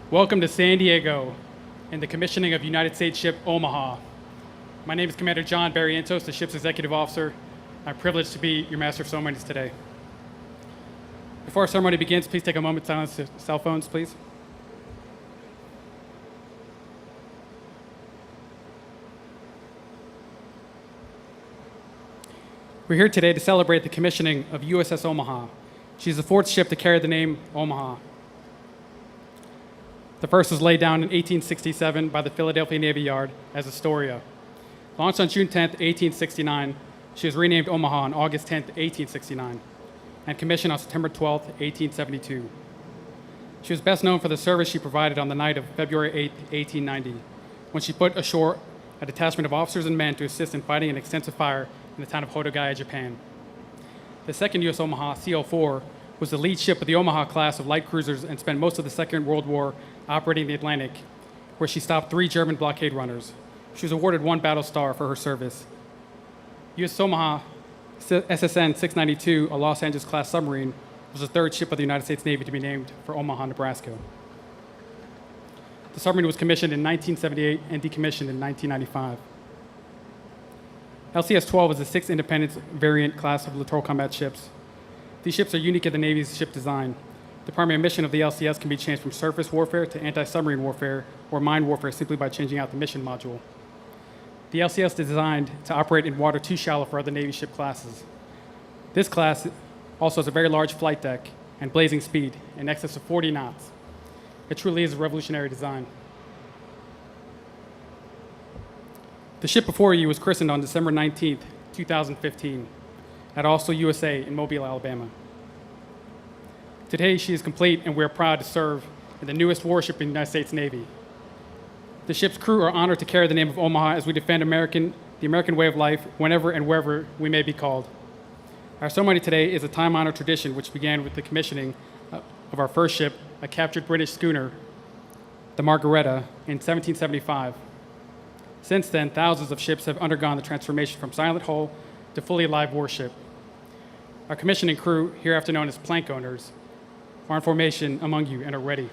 Welcome to San Diego and the commissioning of United States ship Omaha. My name is Commander John Barrientos, the ship's executive officer. I'm privileged to be your master of ceremonies today. Before our ceremony begins, please take a moment to silence your cell phones, please. We're here today to celebrate the commissioning of USS Omaha. She's the fourth ship to carry the name Omaha. The first was laid down in 1867 by the Philadelphia Navy Yard as Astoria. Launched on June 10, 1869, she was renamed Omaha on August 10, 1869, and commissioned on September 12, 1872. She was best known for the service she provided on the night of February 8, 1890, when she put ashore a detachment of officers and men to assist in fighting an extensive fire in the town of Hodogaya, Japan. The second U.S. Omaha, CO-4, was the lead ship of the Omaha class of light cruisers and spent most of the Second World War operating in the Atlantic, where she stopped 3 German blockade runners. She was awarded 1 battle star for her service. U.S. Omaha SSN 692, a Los Angeles-class submarine, was the third ship of the United States Navy to be named for Omaha, Nebraska. The submarine was commissioned in 1978 and decommissioned in 1995. LCS-12 is the 6th independent variant class of littoral combat ships. These ships are unique in the Navy's ship design. The primary mission of the LCS can be changed from surface warfare to anti-submarine warfare or mine warfare simply by changing out the mission module. The LCS is designed to operate in water too shallow for other Navy ship classes. This class also has a very large flight deck and blazing speed in excess of 40 knots. It truly is a revolutionary design. The ship before you was christened on December 19, 2015, at Also USA in Mobile, Alabama. Today, she is complete, and we are proud to serve in the newest warship in the United States Navy. The ship's crew are honored to carry the name of Omaha as we defend the American way of life whenever and wherever we may be called. Our ceremony today is a time-honored tradition which began with the commissioning of our first ship, a captured British schooner, the Margaretta, in 1775. Since then, thousands of ships have undergone the transformation from silent hull to fully alive warship. Our commissioning crew, hereafter known as plank owners, are in formation among you and are ready.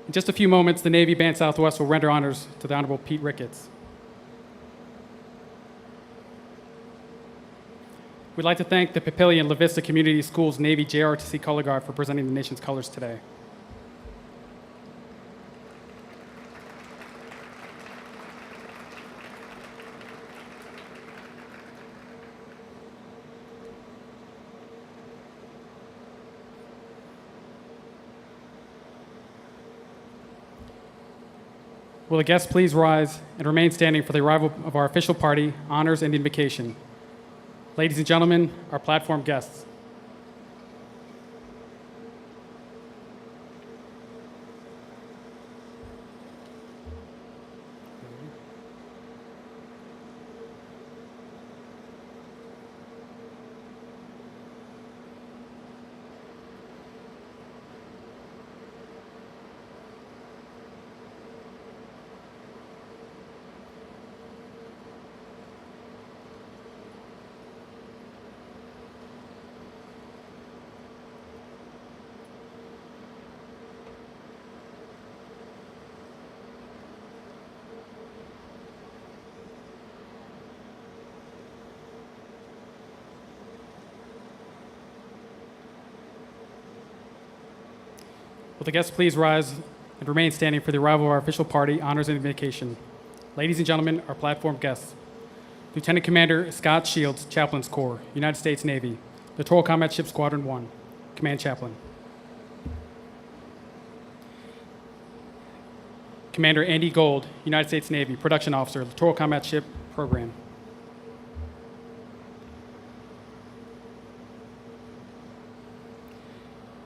In just a few moments, the Navy Band Southwest will render honors to the Honorable Pete Ricketts. We'd like to thank the Papillion La Vista Community Schools Navy JROTC Color Guard for presenting the nation's colors today. Will the guests please rise and remain standing for the arrival of our official party, honors, and invocation. Ladies and gentlemen, our platform guests. Will the guests please rise and remain standing for the arrival of our official party, honors, and invocation. Ladies and gentlemen, our platform guests. Lieutenant Commander Scott Shields, Chaplain's Corps, United States Navy, Littoral Combat Ship Squadron 1, Command Chaplain. Commander Andy Gold, United States Navy, Production Officer, Littoral Combat Ship Program.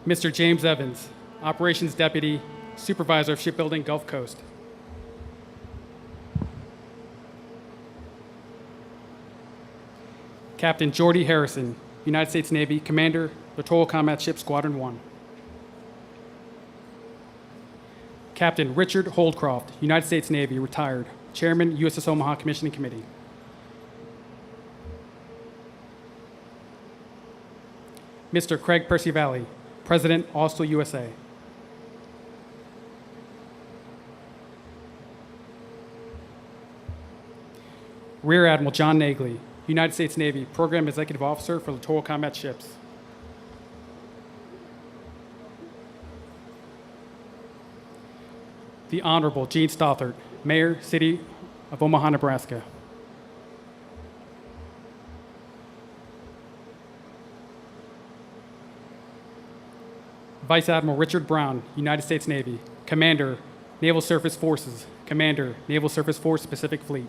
Mr. James Evans, Operations Deputy, Supervisor of Shipbuilding, Gulf Coast. Captain Jordy Harrison, United States Navy, Commander, Littoral Combat Ship Squadron 1. Captain Richard Holdcroft, United States Navy, retired, Chairman, USS Omaha Commissioning Committee. Mr. Craig Percivalli, President, Austral, USA. Rear Admiral John Nagley, United States Navy, Program Executive Officer for Littoral Combat Ships. The Honorable Gene Stothert, Mayor, City of Omaha, Nebraska. Vice Admiral Richard Brown, United States Navy, Commander, Naval Surface Forces, Commander, Naval Surface Force Pacific Fleet.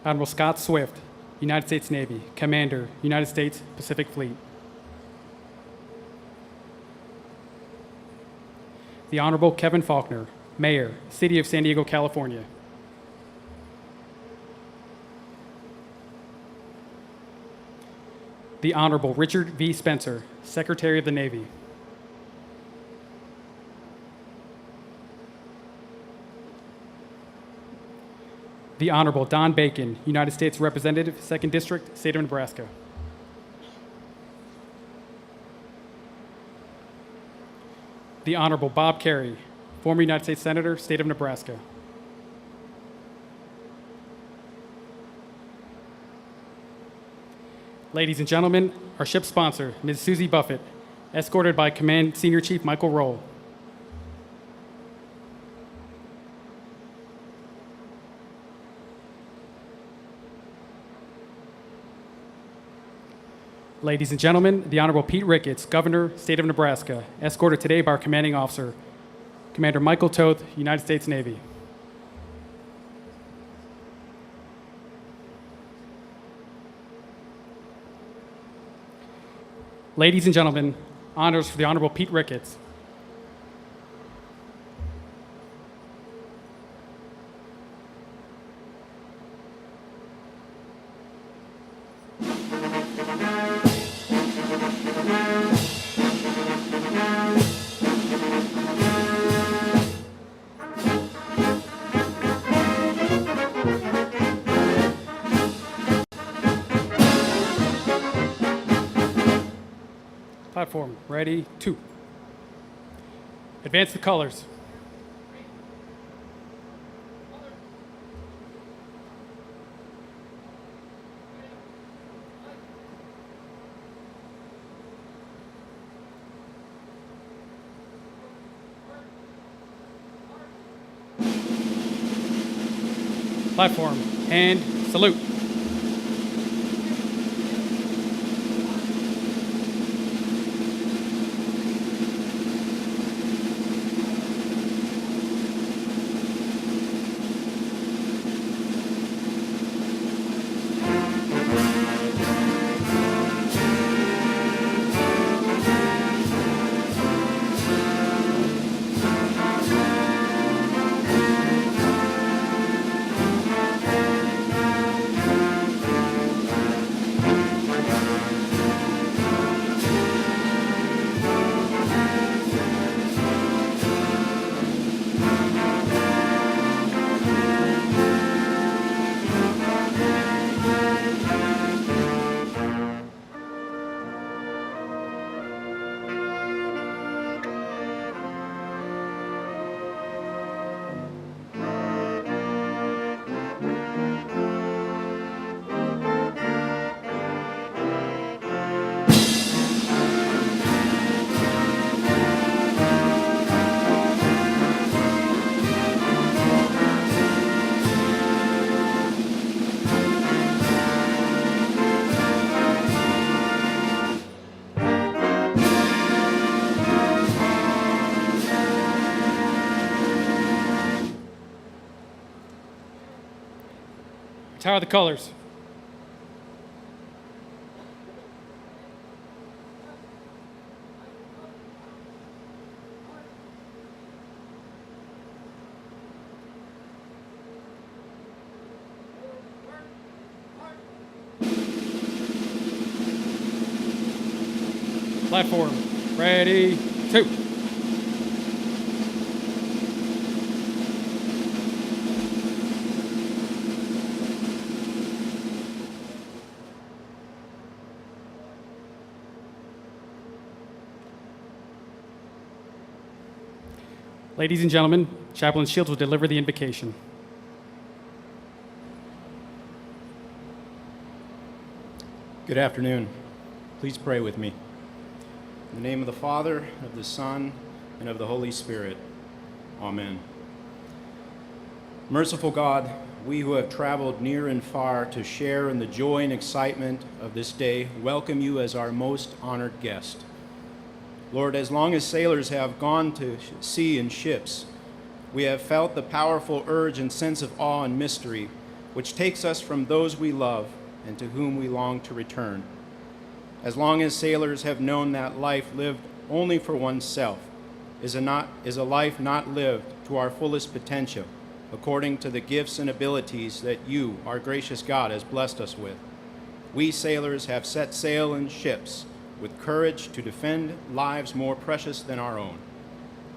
Admiral Scott Swift, United States Navy, Commander, United States Pacific Fleet. The Honorable Kevin Faulkner, Mayor, City of San Diego, California. The Honorable Richard V. Spencer, Secretary of the Navy. The Honorable Don Bacon, United States Representative, 2nd District, State of Nebraska. The Honorable Bob Kerrey, former United States Senator, State of Nebraska. Ladies and gentlemen, our ship sponsor, Ms. Susie Buffett, escorted by Command Senior Chief Michael Roll. Ladies and gentlemen, the Honorable Pete Ricketts, Governor, State of Nebraska, escorted today by our commanding officer, Commander Michael Toth, United States Navy. Ladies and gentlemen, honors for the Honorable Pete Ricketts. Platform, ready, 2. Advance the colors. Platform, and salute. Retire the colors. Platform, ready, 2. Ladies and gentlemen, Chaplain Shields will deliver the invocation. Good afternoon. Please pray with me. In the name of the Father, of the Son, and of the Holy Spirit. Amen. Merciful God, we who have traveled near and far to share in the joy and excitement of this day welcome you as our most honored guest. Lord, as long as sailors have gone to sea in ships, we have felt the powerful urge and sense of awe and mystery which takes us from those we love and to whom we long to return. As long as sailors have known that life lived only for oneself is a life not lived to our fullest potential, according to the gifts and abilities that you, our gracious God, has blessed us with. We sailors have set sail in ships with courage to defend lives more precious than our own.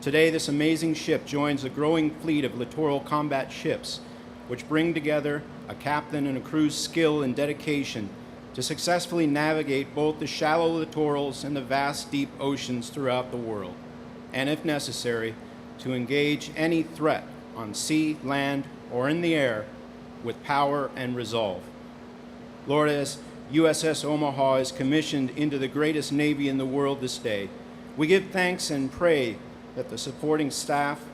Today, this amazing ship joins a growing fleet of littoral combat ships, which bring together a captain and a crew's skill and dedication to successfully navigate both the shallow littorals and the vast deep oceans throughout the world, and if necessary, to engage any threat on sea, land, or in the air with power and resolve. Lord, as USS Omaha is commissioned into the greatest Navy in the world this day, we give thanks and pray that the supporting staff,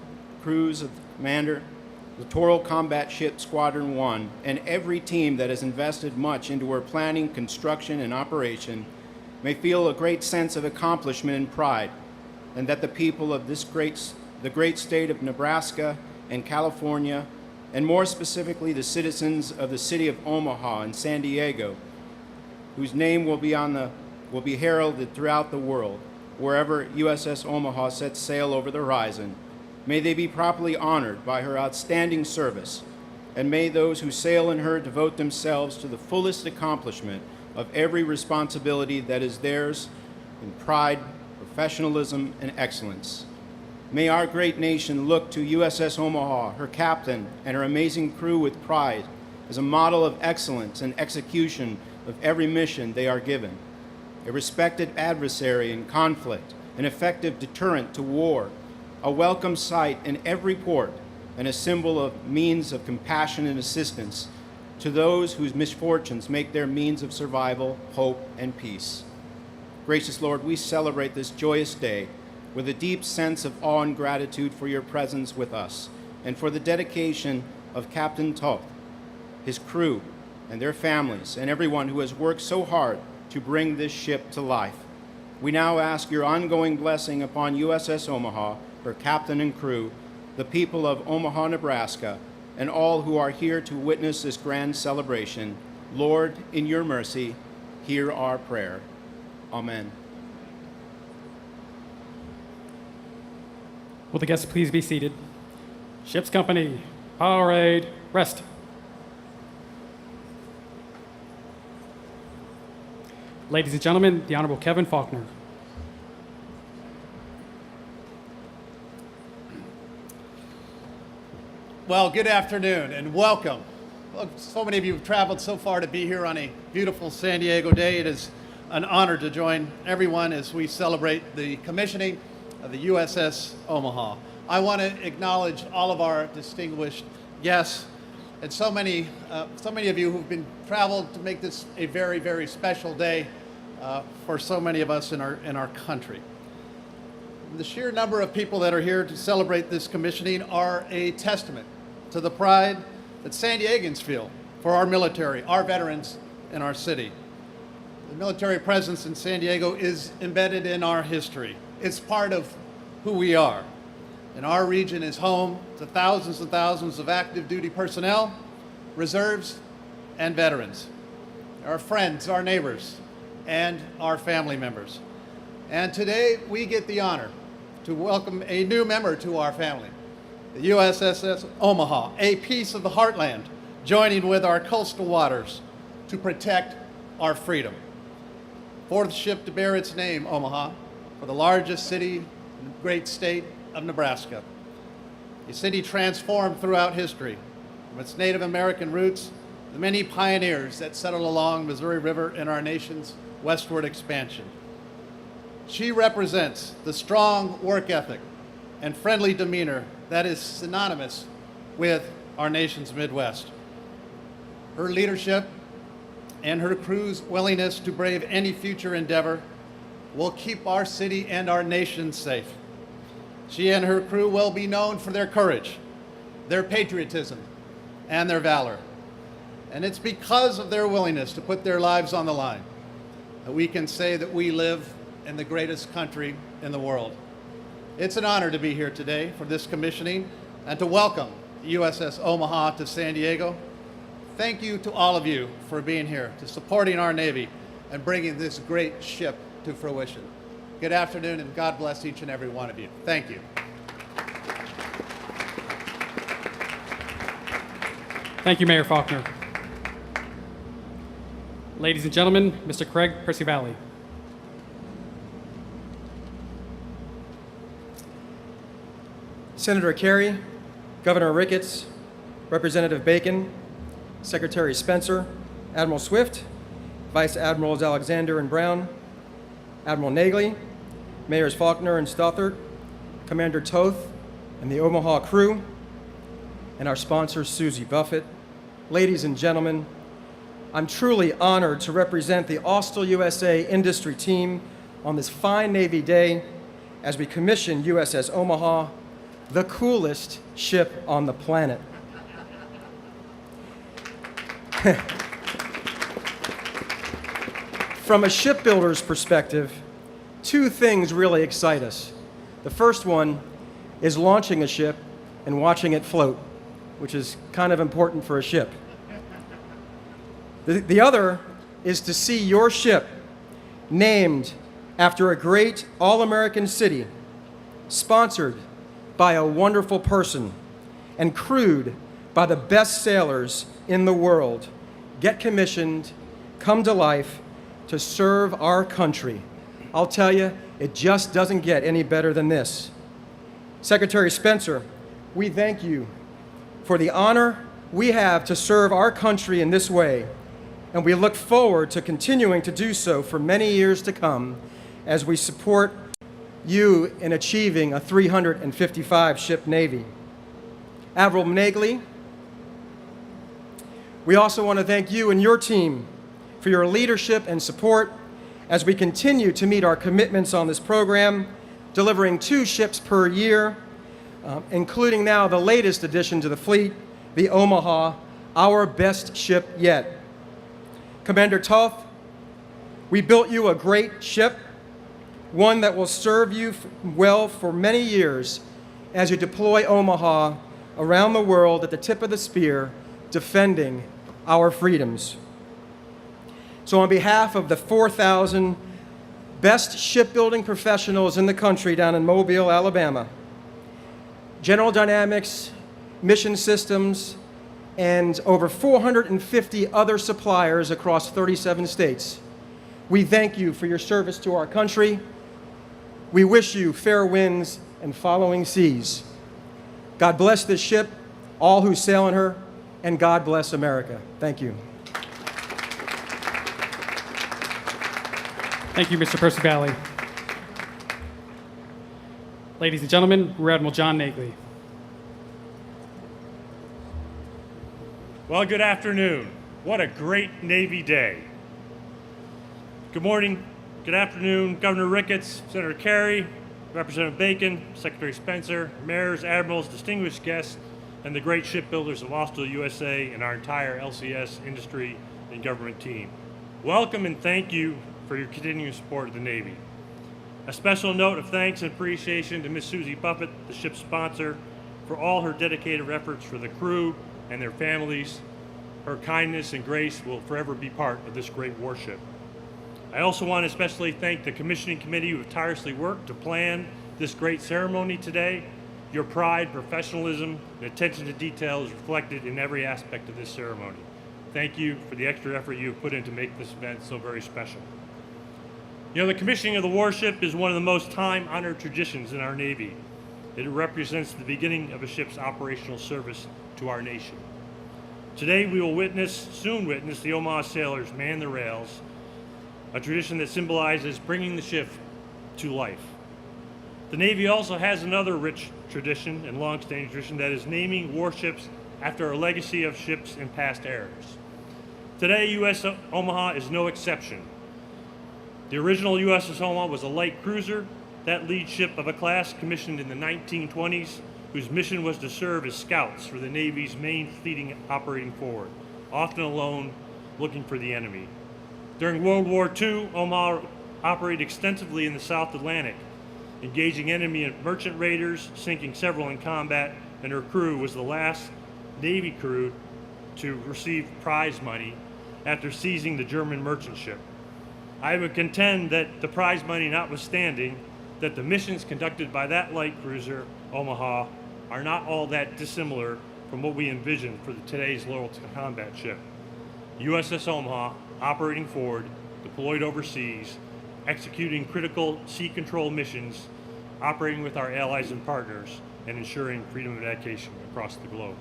crews of the commander, Littoral Combat Ship Squadron 1, and every team that has invested much into her planning, construction, and operation may feel a great sense of accomplishment and pride, and that the people of the great state of Nebraska and California, and more specifically the citizens of the city of Omaha and San Diego, whose name will be heralded throughout the world, wherever USS Omaha sets sail over the horizon. May they be properly honored by her outstanding service, and may those who sail in her devote themselves to the fullest accomplishment of every responsibility that is theirs in pride, professionalism, and excellence. May our great nation look to USS Omaha, her captain, and her amazing crew with pride as a model of excellence and execution of every mission they are given, a respected adversary in conflict, an effective deterrent to war, a welcome sight in every port, and a symbol of means of compassion and assistance to those whose misfortunes make their means of survival, hope, and peace. Gracious Lord, we celebrate this joyous day with a deep sense of awe and gratitude for your presence with us and for the dedication of Captain Toth, his crew, and their families, and everyone who has worked so hard to bring this ship to life. We now ask your ongoing blessing upon USS Omaha, her captain and crew, the people of Omaha, Nebraska, and all who are here to witness this grand celebration. Lord, in your mercy, hear our prayer. Amen. Will the guests please be seated? Ship's company, parade, rest. Ladies and gentlemen, the Honorable Kevin Faulkner. Well, good afternoon and welcome. Well, so many of you have traveled so far to be here on a beautiful San Diego day. It is an honor to join everyone as we celebrate the commissioning of the USS Omaha. I want to acknowledge all of our distinguished guests and so many of you who've been traveled to make this a very, very special day for so many of us in our country. The sheer number of people that are here to celebrate this commissioning are a testament to the pride that San Diegans feel for our military, our veterans, and our city. The military presence in San Diego is embedded in our history. It's part of who we are. And our region is home to thousands and thousands of active duty personnel, reserves, and veterans. Our friends, our neighbors, and our family members. And today we get the honor to welcome a new member to our family, the USS Omaha, a piece of the heartland, joining with our coastal waters to protect our freedom. Fourth ship to bear its name, Omaha, for the largest city in the great state of Nebraska. A city transformed throughout history, from its Native American roots, the many pioneers that settled along Missouri River in our nation's westward expansion. She represents the strong work ethic, and friendly demeanor that is synonymous with our nation's Midwest. Her leadership and her crew's willingness to brave any future endeavor will keep our city and our nation safe. She and her crew will be known for their courage, their patriotism, and their valor. And it's because of their willingness to put their lives on the line that we can say that we live in the greatest country in the world. It's an honor to be here today for this commissioning and to welcome the USS Omaha to San Diego. Thank you to all of you for being here, to supporting our Navy and bringing this great ship to fruition. Good afternoon, and God bless each and every one of you. Thank you. Thank you, Mayor Faulkner. Ladies and gentlemen, Mr. Craig Percy-Valley. Senator Kerry, Governor Ricketts, Representative Bacon, Secretary Spencer, Admiral Swift, Vice Admirals Alexander and Brown, Admiral Nagley, Mayors Faulkner and Stothert, Commander Toth, and the Omaha crew, and our sponsor, Susie Buffett. Ladies and gentlemen, I'm truly honored to represent the Austell USA industry team on this fine Navy day as we commission USS Omaha, the coolest ship on the planet. From a shipbuilder's perspective, two things really excite us. The first one is launching a ship and watching it float, which is kind of important for a ship. The other is to see your ship named after a great all-American city, sponsored by a wonderful person, and crewed by the best sailors in the world, get commissioned, come to life to serve our country. I'll tell you, it just doesn't get any better than this. Secretary Spencer, we thank you for the honor we have to serve our country in this way, and we look forward to continuing to do so for many years to come as we support you in achieving a 355-ship Navy. Admiral Nagley, we also want to thank you and your team for your leadership and support as we continue to meet our commitments on this program, delivering 2 ships per year, including now the latest addition to the fleet, the Omaha, our best ship yet. Commander Toth, we built you a great ship, one that will serve you well for many years as you deploy Omaha around the world at the tip of the spear, defending our freedoms. So on behalf of the 4,000 best shipbuilding professionals in the country down in Mobile, Alabama, General Dynamics, Mission Systems, and over 450 other suppliers across 37 states, we thank you for your service to our country. We wish you fair winds and following seas. God bless this ship, all who sail in her, and God bless America. Thank you. Thank you, Mr. Percy-Valley. Ladies and gentlemen, Rear Admiral John Nagley. Well, good afternoon. What a great Navy day. Good morning, good afternoon, Governor Ricketts, Senator Kerry, Representative Bacon, Secretary Spencer, mayors, admirals, distinguished guests, and the great shipbuilders of Austell USA and our entire LCS industry and government team. Welcome and thank you for your continuing support of the Navy. A special note of thanks and appreciation to Ms. Susie Buffett, the ship's sponsor, for all her dedicated efforts for the crew and their families. Her kindness and grace will forever be part of this great warship. I also want to especially thank the commissioning committee who have tirelessly worked to plan this great ceremony today. Your pride, professionalism, and attention to detail is reflected in every aspect of this ceremony. Thank you for the extra effort you have put in to make this event so very special. You know, the commissioning of the warship is one of the most time-honored traditions in our Navy. It represents the beginning of a ship's operational service to our nation. Today we will soon witness the Omaha sailors man the rails, a tradition that symbolizes bringing the ship to life. The Navy also has another rich tradition and long-standing tradition, that is naming warships after a legacy of ships in past eras. Today, USS Omaha is no exception. The original USS Omaha was a light cruiser, that lead ship of a class commissioned in the 1920s, whose mission was to serve as scouts for the Navy's main fleeting operating forward, often alone, looking for the enemy. During World War II, Omaha operated extensively in the South Atlantic, engaging enemy merchant raiders, sinking several in combat, and her crew was the last Navy crew to receive prize money after seizing the German merchant ship. I would contend that the prize money notwithstanding, that the missions conducted by that light cruiser, Omaha, are not all that dissimilar from what we envisioned for today's loyal combat ship. USS Omaha, operating forward, deployed overseas, executing critical sea control missions, operating with our allies and partners, and ensuring freedom of navigation across the globe.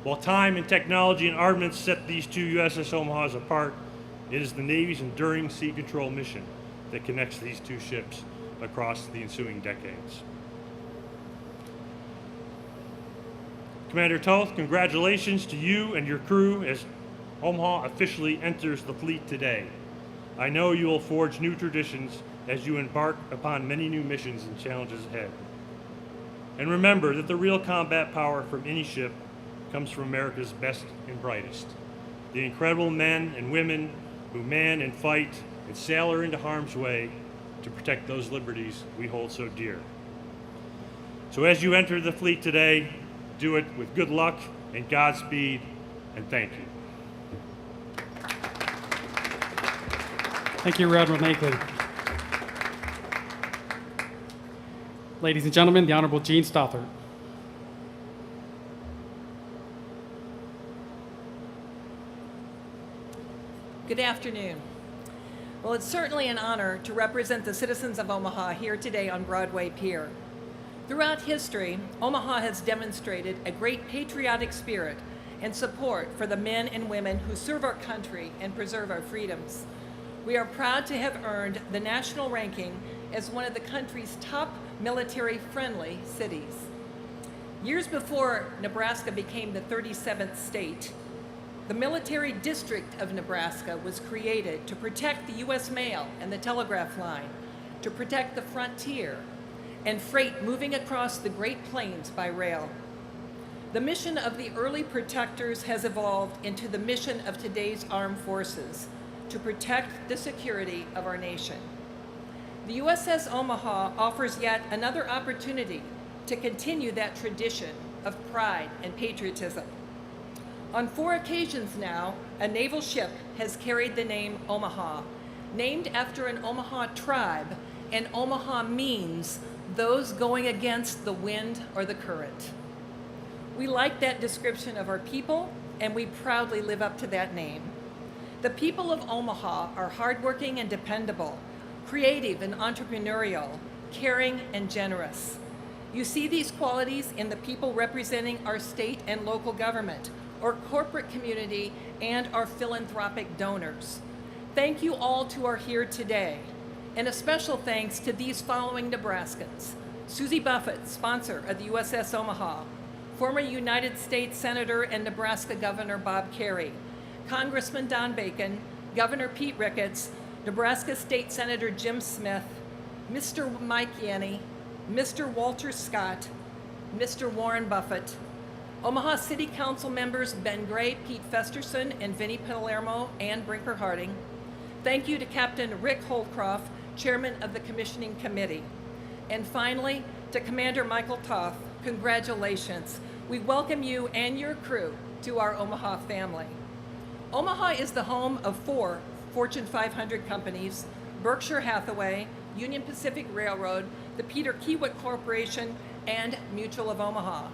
While time and technology and armaments set these two USS Omahas apart, it is the Navy's enduring sea control mission that connects these two ships across the ensuing decades. Commander Toth, congratulations to you and your crew as Omaha officially enters the fleet today. I know you will forge new traditions as you embark upon many new missions and challenges ahead. And remember that the real combat power from any ship comes from America's best and brightest. The incredible men and women who man and fight and sail into harm's way to protect those liberties we hold so dear. So as you enter the fleet today, do it with good luck and Godspeed, and thank you. Thank you, Admiral Nagley. Ladies and gentlemen, the Honorable Gene Stothert. Good afternoon. Well, it's certainly an honor to represent the citizens of Omaha here today on Broadway Pier. Throughout history, Omaha has demonstrated a great patriotic spirit and support for the men and women who serve our country and preserve our freedoms. We are proud to have earned the national ranking as one of the country's top military-friendly cities. Years before Nebraska became the 37th state, the military district of Nebraska was created to protect the U.S. mail and the telegraph line, to protect the frontier, and freight moving across the Great Plains by rail. The mission of the early protectors has evolved into the mission of today's armed forces, to protect the security of our nation. The USS Omaha offers yet another opportunity to continue that tradition of pride and patriotism. On 4 occasions now, a naval ship has carried the name Omaha, named after an Omaha tribe, and Omaha means those going against the wind or the current. We like that description of our people, and we proudly live up to that name. The people of Omaha are hardworking and dependable, creative and entrepreneurial, caring and generous. You see these qualities in the people representing our state and local government, our corporate community, and our philanthropic donors. Thank you all who are here today, and a special thanks to these following Nebraskans: Susie Buffett, sponsor of the USS Omaha; former United States Senator and Nebraska Governor Bob Kerrey; Congressman Don Bacon, Governor Pete Ricketts, Nebraska State Senator Jim Smith, Mr. Mike Yanni, Mr. Walter Scott, Mr. Warren Buffett, Omaha City Council members Ben Gray, Pete Festerson, and Vinnie Palermo, and Brinker Harding. Thank you to Captain Rick Holdcroft, Chairman of the Commissioning Committee. And finally, to Commander Michael Toth, congratulations. We welcome you and your crew to our Omaha family. Omaha is the home of 4 Fortune 500 companies: Berkshire Hathaway, Union Pacific Railroad, the Peter Kiewit Corporation, and Mutual of Omaha.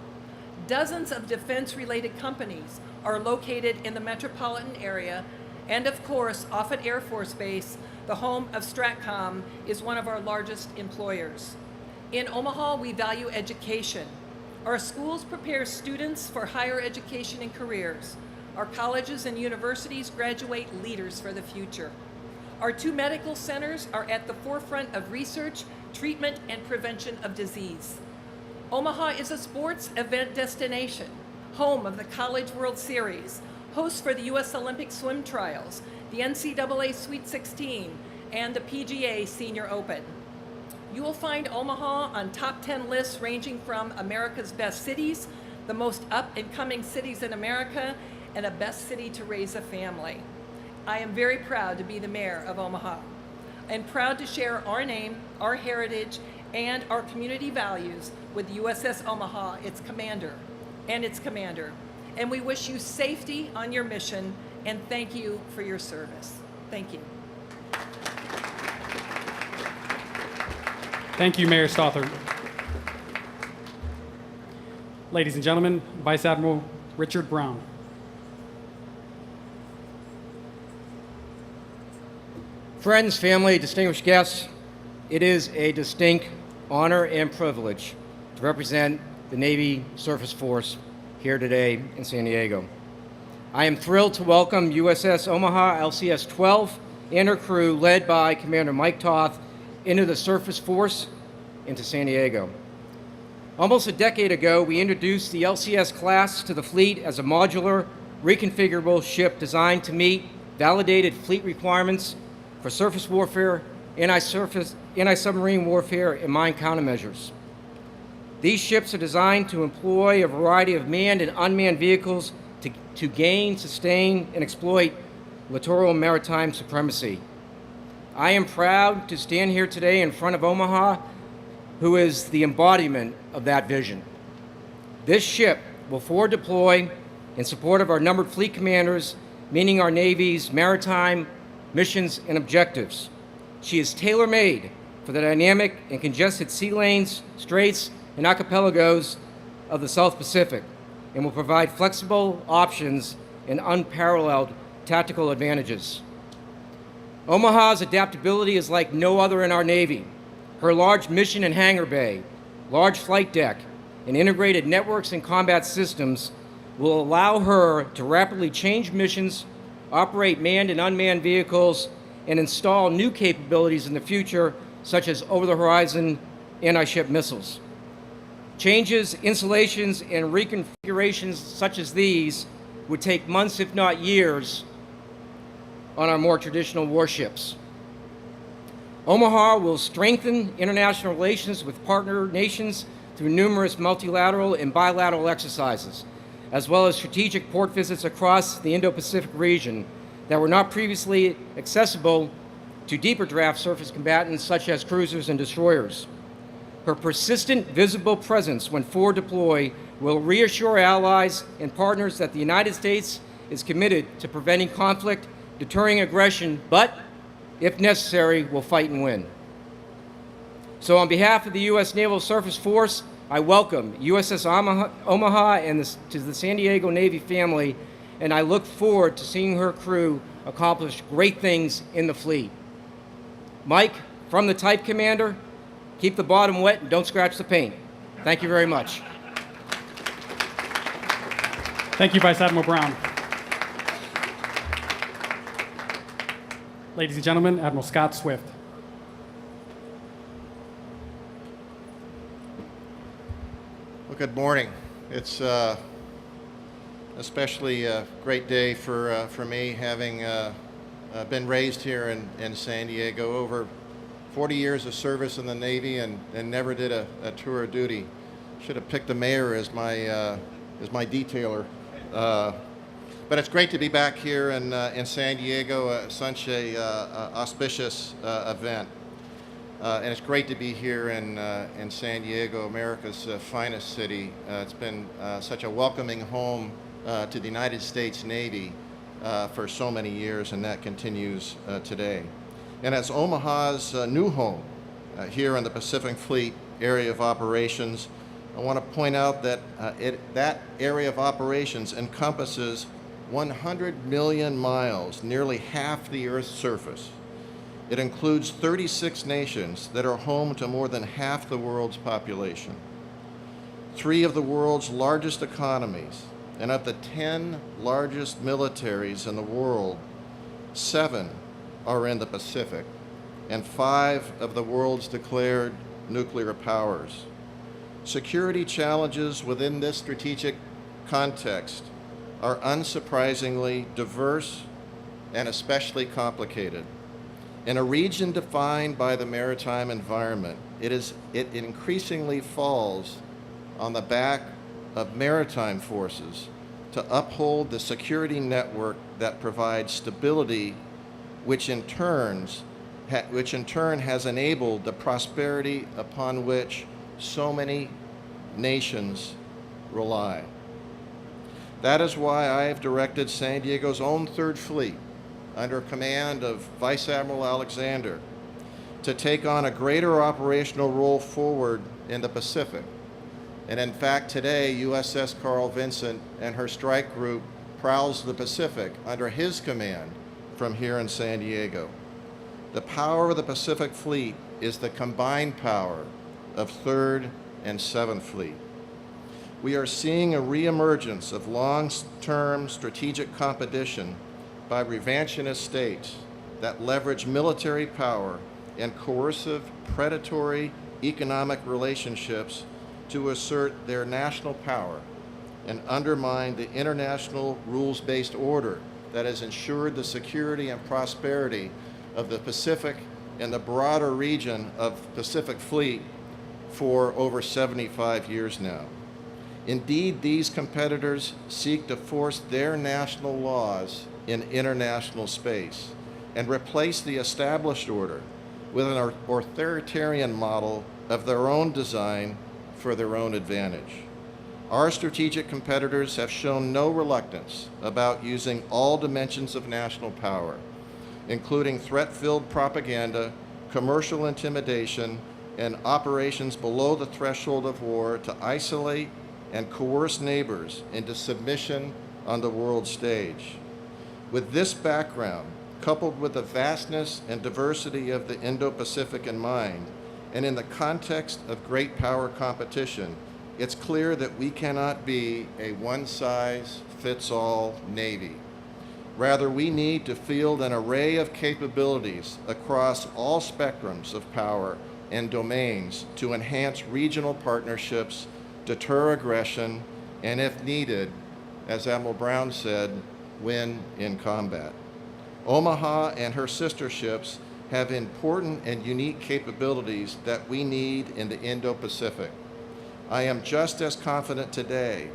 Dozens of defense-related companies are located in the metropolitan area, and of course, Offutt Air Force Base, the home of Stratcom, is one of our largest employers. In Omaha, we value education. Our schools prepare students for higher education and careers. Our colleges and universities graduate leaders for the future. Our 2 medical centers are at the forefront of research, treatment, and prevention of disease. Omaha is a sports event destination, home of the College World Series, host for the U.S. Olympic swim trials, the NCAA Sweet 16, and the PGA Senior Open. You will find Omaha on top 10 lists ranging from America's best cities, the most up-and-coming cities in America, and a best city to raise a family. I am very proud to be the mayor of Omaha and proud to share our name, our heritage, and our community values with USS Omaha, its commander. And we wish you safety on your mission, and thank you for your service. Thank you. Thank you, Mayor Stothard. Ladies and gentlemen, Vice Admiral Richard Brown. Friends, family, distinguished guests, it is a distinct honor and privilege to represent the Navy Surface Force here today in San Diego. I am thrilled to welcome USS Omaha LCS-12 and her crew, led by Commander Mike Toth, into the Surface Force into San Diego. Almost a decade ago, we introduced the LCS class to the fleet as a modular, reconfigurable ship designed to meet validated fleet requirements for surface warfare, anti-submarine warfare, and mine countermeasures. These ships are designed to employ a variety of manned and unmanned vehicles to gain, sustain, and exploit littoral maritime supremacy. I am proud to stand here today in front of Omaha, who is the embodiment of that vision. This ship will forward deploy in support of our numbered fleet commanders, meeting our Navy's maritime missions and objectives. She is tailor-made for the dynamic and congested sea lanes, straits, and archipelagos of the South Pacific, and will provide flexible options and unparalleled tactical advantages. Omaha's adaptability is like no other in our Navy. Her large mission and hangar bay, large flight deck, and integrated networks and combat systems will allow her to rapidly change missions, operate manned and unmanned vehicles, and install new capabilities in the future, such as over-the-horizon anti-ship missiles. Changes, installations, and reconfigurations such as these would take months, if not years, on our more traditional warships. Omaha will strengthen international relations with partner nations through numerous multilateral and bilateral exercises, as well as strategic port visits across the Indo-Pacific region that were not previously accessible to deeper draft surface combatants such as cruisers and destroyers. Her persistent visible presence when forward deploy will reassure allies and partners that the United States is committed to preventing conflict, deterring aggression, but, if necessary, will fight and win. So on behalf of the U.S. Naval Surface Force, I welcome USS Omaha and to the San Diego Navy family, and I look forward to seeing her crew accomplish great things in the fleet. Mike, from the Type Commander, keep the bottom wet and don't scratch the paint. Thank you very much. Thank you, Vice Admiral Brown. Ladies and gentlemen, Admiral Scott Swift. Well, good morning. It's especially a great day for me, having been raised here in San Diego. Over 40 years of service in the Navy and never did a tour of duty. Should have picked the mayor as my detailer. But it's great to be back here in San Diego, such a auspicious event. And it's great to be here in San Diego, America's finest city. It's been such a welcoming home to the United States Navy for so many years, and that continues today. And as Omaha's new home here in the Pacific Fleet area of operations, I want to point out that that area of operations encompasses 100 million miles, nearly half the Earth's surface. It includes 36 nations that are home to more than half the world's population, 3 of the world's largest economies, and of the 10 largest militaries in the world, 7 are in the Pacific, and 5 of the world's declared nuclear powers. Security challenges within this strategic context are unsurprisingly diverse and especially complicated. In a region defined by the maritime environment, it increasingly falls on the back of maritime forces to uphold the security network that provides stability, which in turn has enabled the prosperity upon which so many nations rely. That is why I have directed San Diego's own Third Fleet, under command of Vice Admiral Alexander, to take on a greater operational role forward in the Pacific. And in fact, today, USS Carl Vinson and her strike group prowls the Pacific under his command from here in San Diego. The power of the Pacific Fleet is the combined power of 3rd and 7th Fleet. We are seeing a reemergence of long-term strategic competition by revanchist states that leverage military power and coercive, predatory economic relationships to assert their national power and undermine the international rules-based order that has ensured the security and prosperity of the Pacific and the broader region of Pacific Fleet for over 75 years now. Indeed, these competitors seek to force their national laws in international space and replace the established order with an authoritarian model of their own design for their own advantage. Our strategic competitors have shown no reluctance about using all dimensions of national power, including threat-filled propaganda, commercial intimidation, and operations below the threshold of war to isolate and coerce neighbors into submission on the world stage. With this background, coupled with the vastness and diversity of the Indo-Pacific in mind, and in the context of great power competition, it's clear that we cannot be a one-size-fits-all Navy. Rather, we need to field an array of capabilities across all spectrums of power and domains to enhance regional partnerships, deter aggression, and if needed, as Admiral Brown said, win in combat. Omaha and her sister ships have important and unique capabilities that we need in the Indo-Pacific. I am just as confident today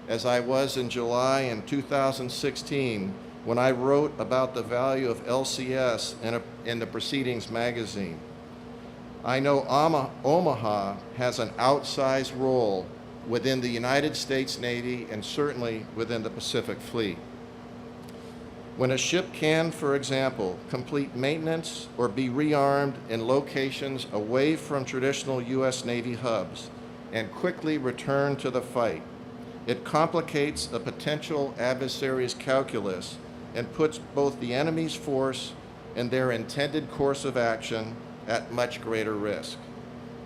as I was in July in 2016 when I wrote about the value of LCS in the Proceedings magazine. I know Omaha has an outsized role within the United States Navy and certainly within the Pacific Fleet. When a ship can, for example, complete maintenance or be rearmed in locations away from traditional U.S. Navy hubs and quickly return to the fight, it complicates a potential adversary's calculus and puts both the enemy's force and their intended course of action at much greater risk.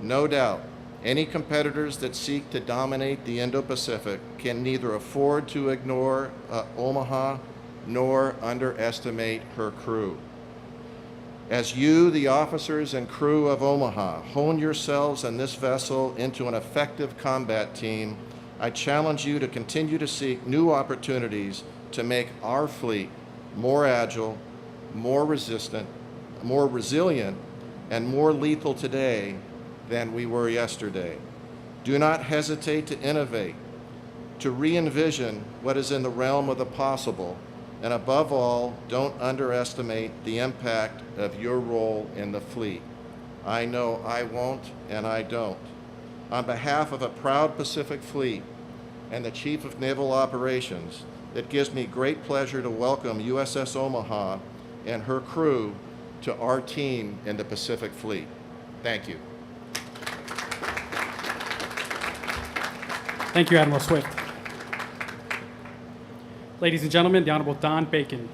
No doubt, any competitors that seek to dominate the Indo-Pacific can neither afford to ignore Omaha nor underestimate her crew. As you, the officers and crew of Omaha, hone yourselves and this vessel into an effective combat team, I challenge you to continue to seek new opportunities to make our fleet more agile, more resistant, more resilient, and more lethal today than we were yesterday. Do not hesitate to innovate, to re-envision what is in the realm of the possible, and above all, don't underestimate the impact of your role in the fleet. I know I won't, and I don't. On behalf of a proud Pacific Fleet and the Chief of Naval Operations, it gives me great pleasure to welcome USS Omaha and her crew to our team in the Pacific Fleet. Thank you. Thank you, Admiral Swift. Ladies and gentlemen, the Honorable Don Bacon.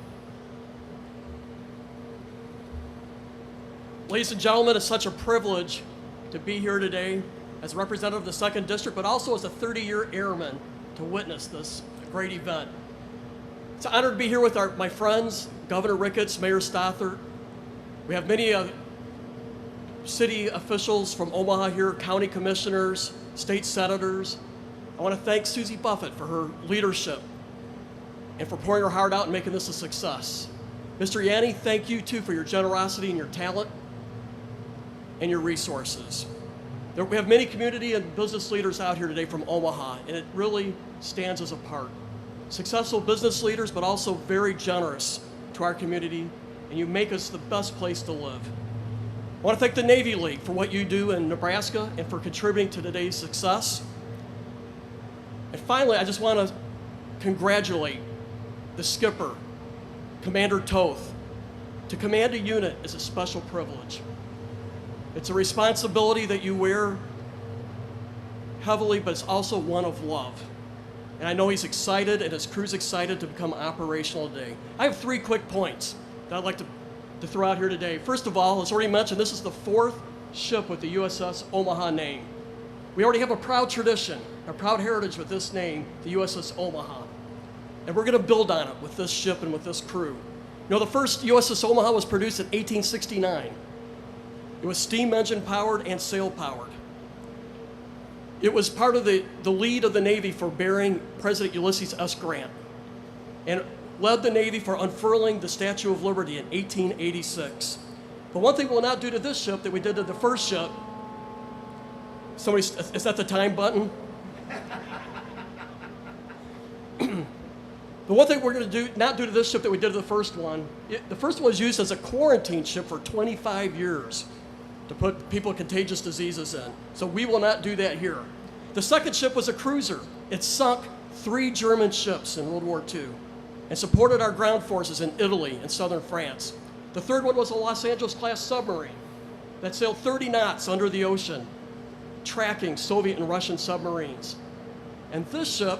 Ladies and gentlemen, it's such a privilege to be here today as a representative of the 2nd District, but also as a 30-year airman to witness this great event. It's an honor to be here with my friends, Governor Ricketts, Mayor Stothert. We have many city officials from Omaha here, county commissioners, state senators. I want to thank Susie Buffett for her leadership and for pouring her heart out and making this a success. Mr. Yanni, thank you too for your generosity and your talent and your resources. We have many community and business leaders out here today from Omaha, and it really stands us apart. Successful business leaders, but also very generous to our community, and you make us the best place to live. I want to thank the Navy League for what you do in Nebraska and for contributing to today's success. And finally, I just want to congratulate the skipper, Commander Toth. To command a unit is a special privilege. It's a responsibility that you wear heavily, but it's also one of love. And I know he's excited and his crew's excited to become operational today. I have 3 quick points that I'd like to throw out here today. First of all, as already mentioned, this is the 4th ship with the USS Omaha name. We already have a proud tradition, a proud heritage with this name, the USS Omaha. And we're going to build on it with this ship and with this crew. You know, the first USS Omaha was produced in 1869. It was steam engine powered and sail powered. It was part of the lead of the Navy for bearing President Ulysses S. Grant, and led the Navy for unfurling the Statue of Liberty in 1886. But one thing we'll not do to this ship that we did to the first ship, is that the time button? The one thing we're going to not do to this ship that we did to the first one, the first one was used as a quarantine ship for 25 years to put people with contagious diseases in. So we will not do that here. The second ship was a cruiser. It sunk 3 German ships in World War II and supported our ground forces in Italy and southern France. The third one was a Los Angeles-class submarine that sailed 30 knots under the ocean, tracking Soviet and Russian submarines. And this ship,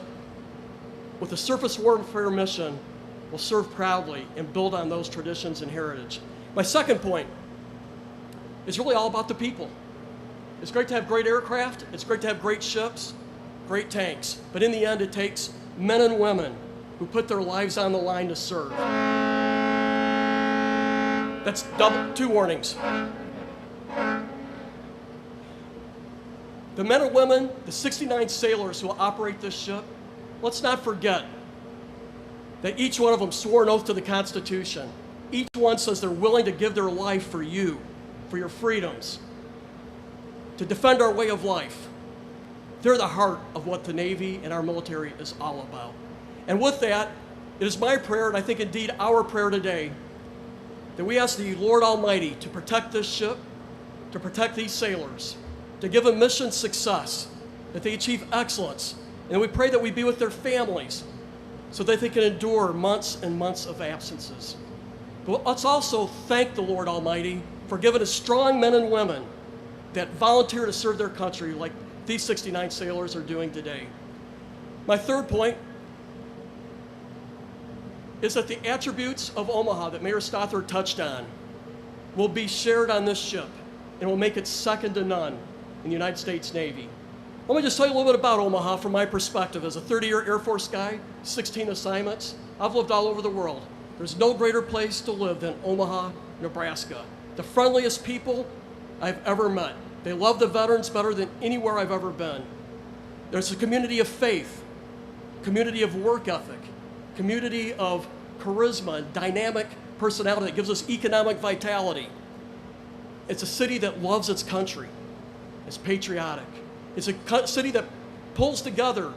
with a surface warfare mission, will serve proudly and build on those traditions and heritage. My second point is really all about the people. It's great to have great aircraft, it's great to have great ships, great tanks, but in the end it takes men and women who put their lives on the line to serve. That's 2 warnings. The men and women, the 69 sailors who will operate this ship, let's not forget that each one of them swore an oath to the Constitution. Each one says they're willing to give their life for you, for your freedoms, to defend our way of life. They're the heart of what the Navy and our military is all about. And with that, it is my prayer, and I think indeed our prayer today, that we ask the Lord Almighty to protect this ship, to protect these sailors, to give them mission success, that they achieve excellence. And we pray that we be with their families so that they can endure months and months of absences. But let's also thank the Lord Almighty for giving us strong men and women that volunteer to serve their country like these 69 sailors are doing today. My third point is that the attributes of Omaha that Mayor Stothard touched on will be shared on this ship and will make it second to none in the United States Navy. Let me just tell you a little bit about Omaha from my perspective. As a 30-year Air Force guy, 16 assignments, I've lived all over the world. There's no greater place to live than Omaha, Nebraska. The friendliest people I've ever met. They love the veterans better than anywhere I've ever been. There's a community of faith, community of work ethic, community of charisma and dynamic personality that gives us economic vitality. It's a city that loves its country. It's patriotic. It's a city that pulls together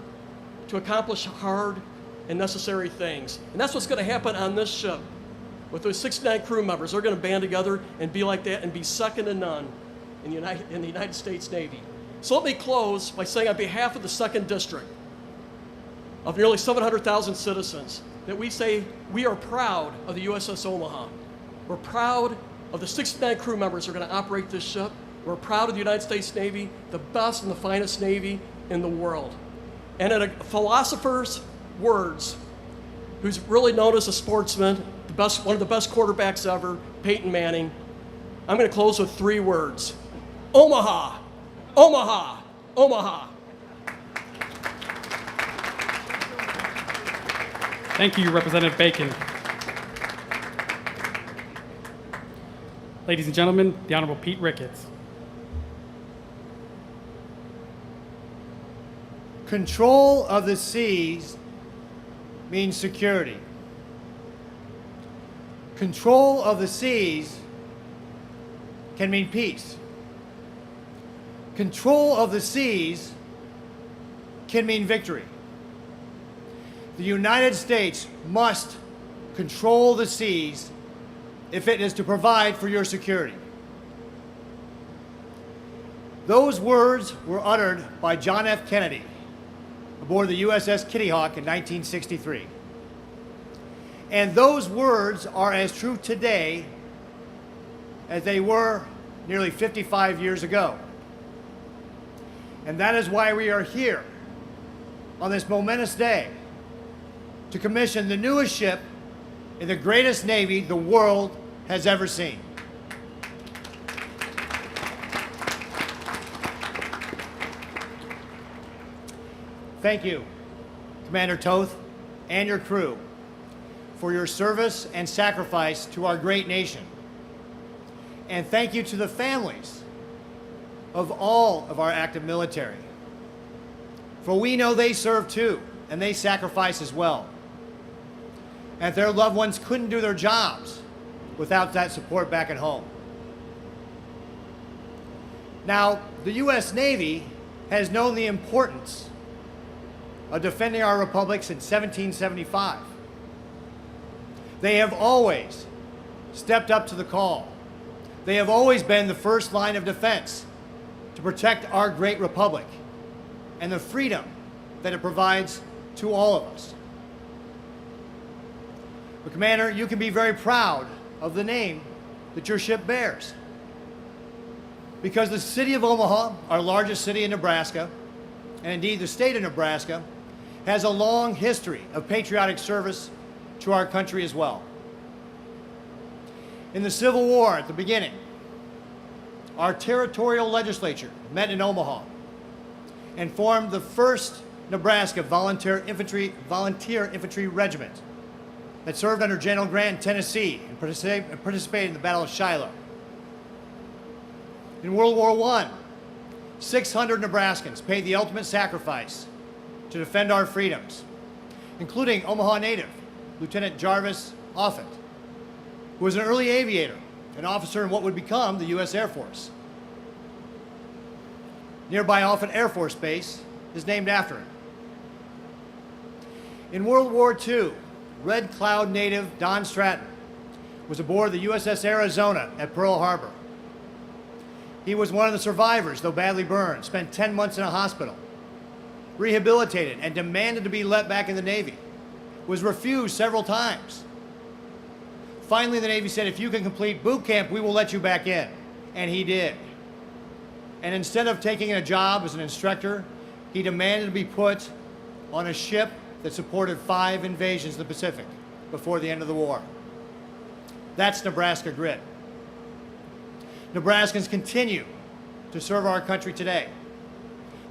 to accomplish hard and necessary things. And that's what's going to happen on this ship. With those 69 crew members, they're going to band together and be like that and be second to none in the United States Navy. So let me close by saying on behalf of the 2nd District, of nearly 700,000 citizens, that we say we are proud of the USS Omaha. We're proud of the 69 crew members who are going to operate this ship. We're proud of the United States Navy, the best and the finest Navy in the world. And in a philosopher's words, who's really known as a sportsman, one of the best quarterbacks ever, Peyton Manning, I'm going to close with 3 words. Omaha, Omaha, Omaha. Thank you, Representative Bacon. Ladies and gentlemen, the Honorable Pete Ricketts. Control of the seas means security. Control of the seas can mean peace. Control of the seas can mean victory. The United States must control the seas if it is to provide for your security. Those words were uttered by John F. Kennedy aboard the USS Kitty Hawk in 1963. And those words are as true today as they were nearly 55 years ago. And that is why we are here on this momentous day to commission the newest ship in the greatest Navy the world has ever seen. Thank you, Commander Toth and your crew, for your service and sacrifice to our great nation. And thank you to the families of all of our active military. For we know they serve too, and they sacrifice as well. And their loved ones couldn't do their jobs without that support back at home. Now, the U.S. Navy has known the importance of defending our republic since 1775. They have always stepped up to the call. They have always been the first line of defense to protect our great republic and the freedom that it provides to all of us. But Commander, you can be very proud of the name that your ship bears, because the city of Omaha, our largest city in Nebraska, and indeed the state of Nebraska, has a long history of patriotic service to our country as well. In the Civil War at the beginning, our territorial legislature met in Omaha and formed the first Nebraska Volunteer Infantry Regiment that served under General Grant in Tennessee and participated in the Battle of Shiloh. In World War I, 600 Nebraskans paid the ultimate sacrifice to defend our freedoms, including Omaha native Lieutenant Jarvis Offutt, who was an early aviator, an officer in what would become the U.S. Air Force. Nearby Offutt Air Force Base is named after him. In World War II, Red Cloud native Don Stratton was aboard the USS Arizona at Pearl Harbor. He was one of the survivors, though badly burned, spent 10 months in a hospital, rehabilitated, and demanded to be let back in the Navy, was refused several times. Finally, the Navy said, if you can complete boot camp, we will let you back in. And he did. And instead of taking a job as an instructor, he demanded to be put on a ship that supported 5 invasions of the Pacific before the end of the war. That's Nebraska grit. Nebraskans continue to serve our country today.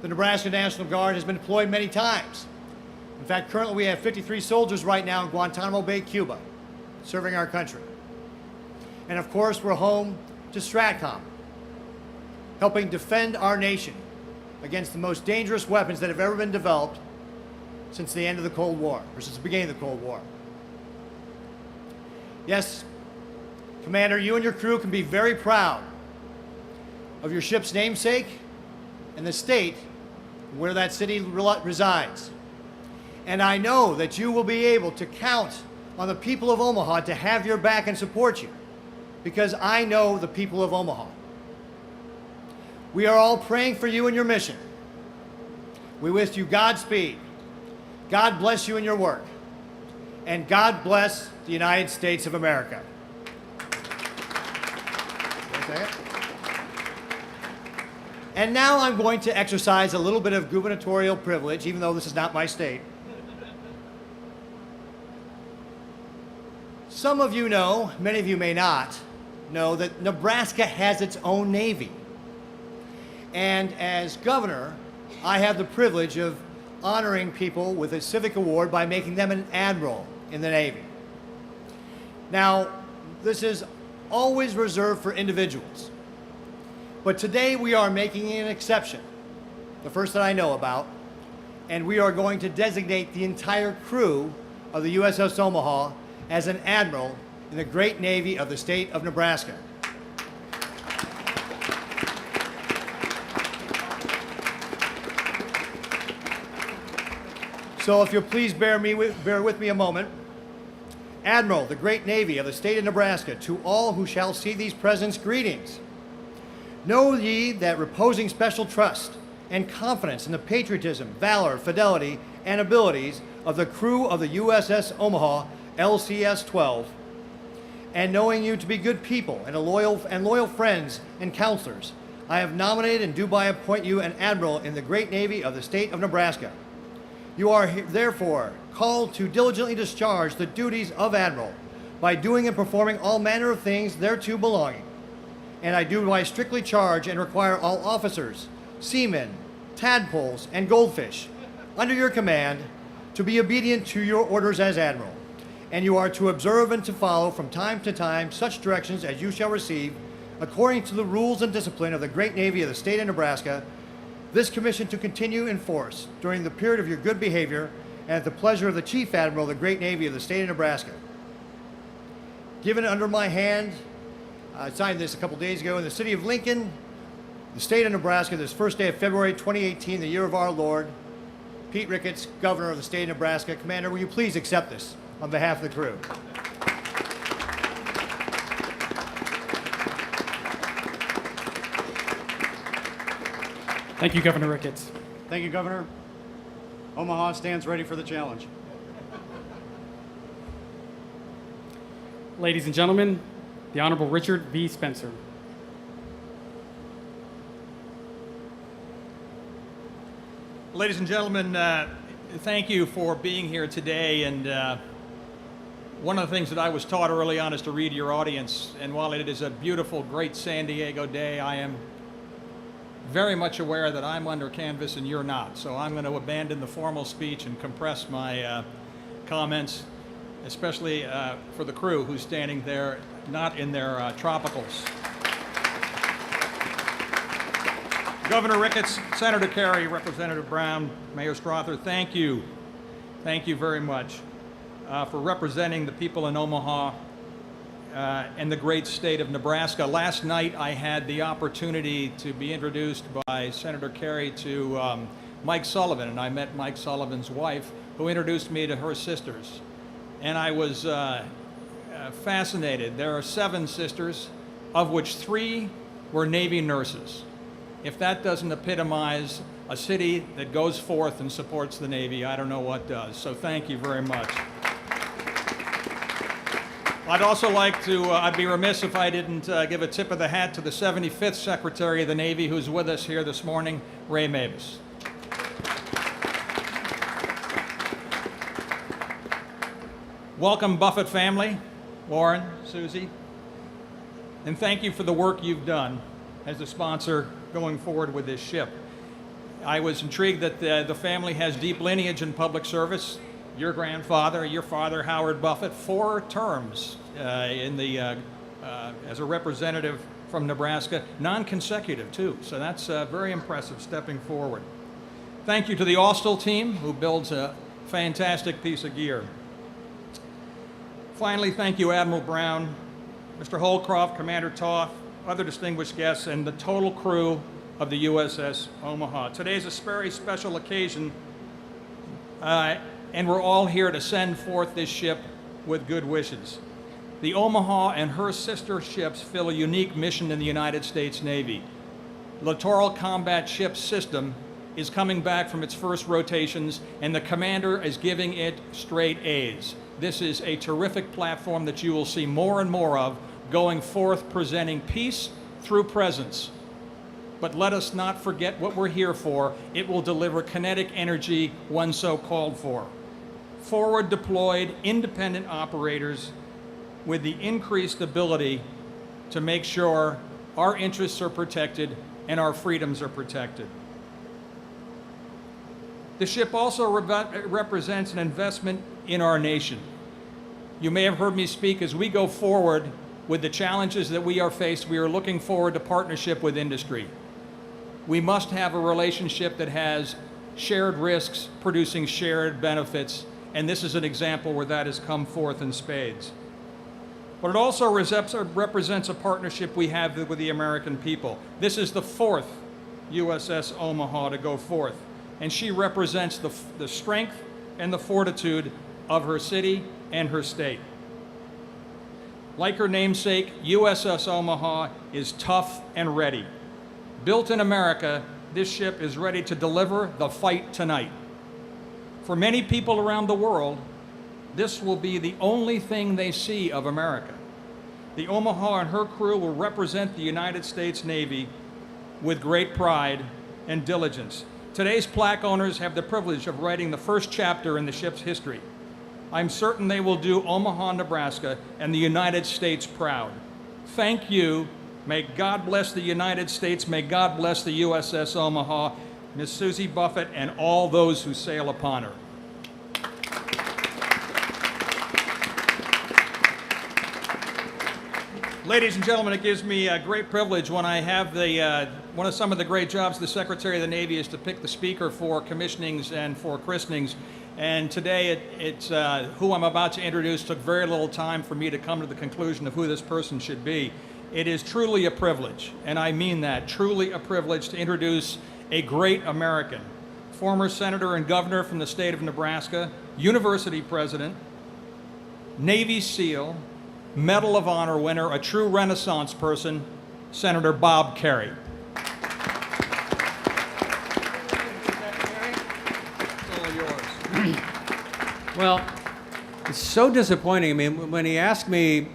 The Nebraska National Guard has been deployed many times. In fact, currently we have 53 soldiers right now in Guantanamo Bay, Cuba, serving our country. And of course, we're home to STRATCOM, helping defend our nation against the most dangerous weapons that have ever been developed since the end of the Cold War, or since the beginning of the Cold War. Yes, Commander, you and your crew can be very proud of your ship's namesake and the state where that city resides. And I know that you will be able to count on the people of Omaha to have your back and support you, because I know the people of Omaha. We are all praying for you and your mission. We wish you Godspeed. God bless you in your work. And God bless the United States of America. And now I'm going to exercise a little bit of gubernatorial privilege, even though this is not my state. Some of you know, many of you may not, know that Nebraska has its own Navy. And as governor, I have the privilege of honoring people with a civic award by making them an admiral in the Navy. Now, this is always reserved for individuals. But today we are making an exception, the first that I know about, and we are going to designate the entire crew of the USS Omaha as an admiral in the great Navy of the state of Nebraska. So if you'll please bear with me a moment. Admiral, the great Navy of the state of Nebraska, to all who shall see these presents, greetings. Know ye that reposing special trust and confidence in the patriotism, valor, fidelity, and abilities of the crew of the USS Omaha LCS-12, and knowing you to be good people and loyal friends and counselors, I have nominated and do by appoint you an admiral in the great Navy of the state of Nebraska. You are therefore called to diligently discharge the duties of admiral by doing and performing all manner of things thereto belonging. And I do by strictly charge and require all officers, seamen, tadpoles, and goldfish under your command to be obedient to your orders as admiral. And you are to observe and to follow from time to time such directions as you shall receive according to the rules and discipline of the great Navy of the state of Nebraska, this commission to continue in force during the period of your good behavior and at the pleasure of the Chief Admiral of the great Navy of the state of Nebraska. Given under my hand, I signed this a couple days ago in the city of Lincoln, the state of Nebraska, this first day of February 2018, the year of our Lord. Pete Ricketts, Governor of the state of Nebraska. Commander, will you please accept this on behalf of the crew? Thank you, Governor Ricketts. Thank you, Governor. Omaha stands ready for the challenge. Ladies and gentlemen, the Honorable Richard V. Spencer. Ladies and gentlemen, thank you for being here today. And one of the things that I was taught early on is to read your audience. And while it is a beautiful, great San Diego day, I am very much aware that I'm under canvas and you're not. So I'm going to abandon the formal speech and compress my comments, especially for the crew who's standing there, not in their tropicals. Governor Ricketts, Senator Kerry, Representative Brown, Mayor Strother, thank you. Thank you very much for representing the people in Omaha and the great state of Nebraska. Last night I had the opportunity to be introduced by Senator Kerry to Mike Sullivan, and I met Mike Sullivan's wife, who introduced me to her sisters. And I was fascinated. There are 7 sisters, of which 3 were Navy nurses. If that doesn't epitomize a city that goes forth and supports the Navy, I don't know what does. So thank you very much. I'd also like to, I'd be remiss if I didn't give a tip of the hat to the 75th Secretary of the Navy who's with us here this morning, Ray Mavis. Welcome, Buffett family, Warren, Susie, and thank you for the work you've done as a sponsor going forward with this ship. I was intrigued that the family has deep lineage in public service. Your grandfather, your father, Howard Buffett, 4 terms as a representative from Nebraska, non-consecutive too. So that's very impressive, stepping forward. Thank you to the Austell team, who builds a fantastic piece of gear. Finally, thank you, Admiral Brown, Mr. Holcroft, Commander Toth, other distinguished guests, and the total crew of the USS Omaha. Today is a very special occasion, and we're all here to send forth this ship with good wishes. The Omaha and her sister ships fill a unique mission in the United States Navy. Littoral Combat Ship System is coming back from its first rotations, and the commander is giving it straight A's. This is a terrific platform that you will see more and more of going forth, presenting peace through presence. But let us not forget what we're here for. It will deliver kinetic energy when so called for. Forward deployed, independent operators with the increased ability to make sure our interests are protected and our freedoms are protected. The ship also represents an investment in our nation. You may have heard me speak as we go forward with the challenges that we are faced. We are looking forward to partnership with industry. We must have a relationship that has shared risks producing shared benefits, and this is an example where that has come forth in spades. But it also represents a partnership we have with the American people. This is the fourth USS Omaha to go forth, and she represents the strength and the fortitude of her city and her state. Like her namesake, USS Omaha is tough and ready. Built in America, this ship is ready to deliver the fight tonight. For many people around the world, this will be the only thing they see of America. The Omaha and her crew will represent the United States Navy with great pride and diligence. Today's plaque owners have the privilege of writing the first chapter in the ship's history. I'm certain they will do Omaha, Nebraska, and the United States proud. Thank you. May God bless the United States. May God bless the USS Omaha, Miss Susie Buffett, and all those who sail upon her. Ladies and gentlemen, it gives me a great privilege when I have some of the great jobs the Secretary of the Navy is to pick the speaker for commissionings and for christenings. And today, it's who I'm about to introduce took very little time for me to come to the conclusion of who this person should be. It is truly a privilege, and I mean that, truly a privilege to introduce a great American, former Senator and Governor from the state of Nebraska, University President, Navy SEAL, Medal of Honor winner, a true Renaissance person, Senator Bob Kerrey. Well, it's so disappointing. I mean, when he asked me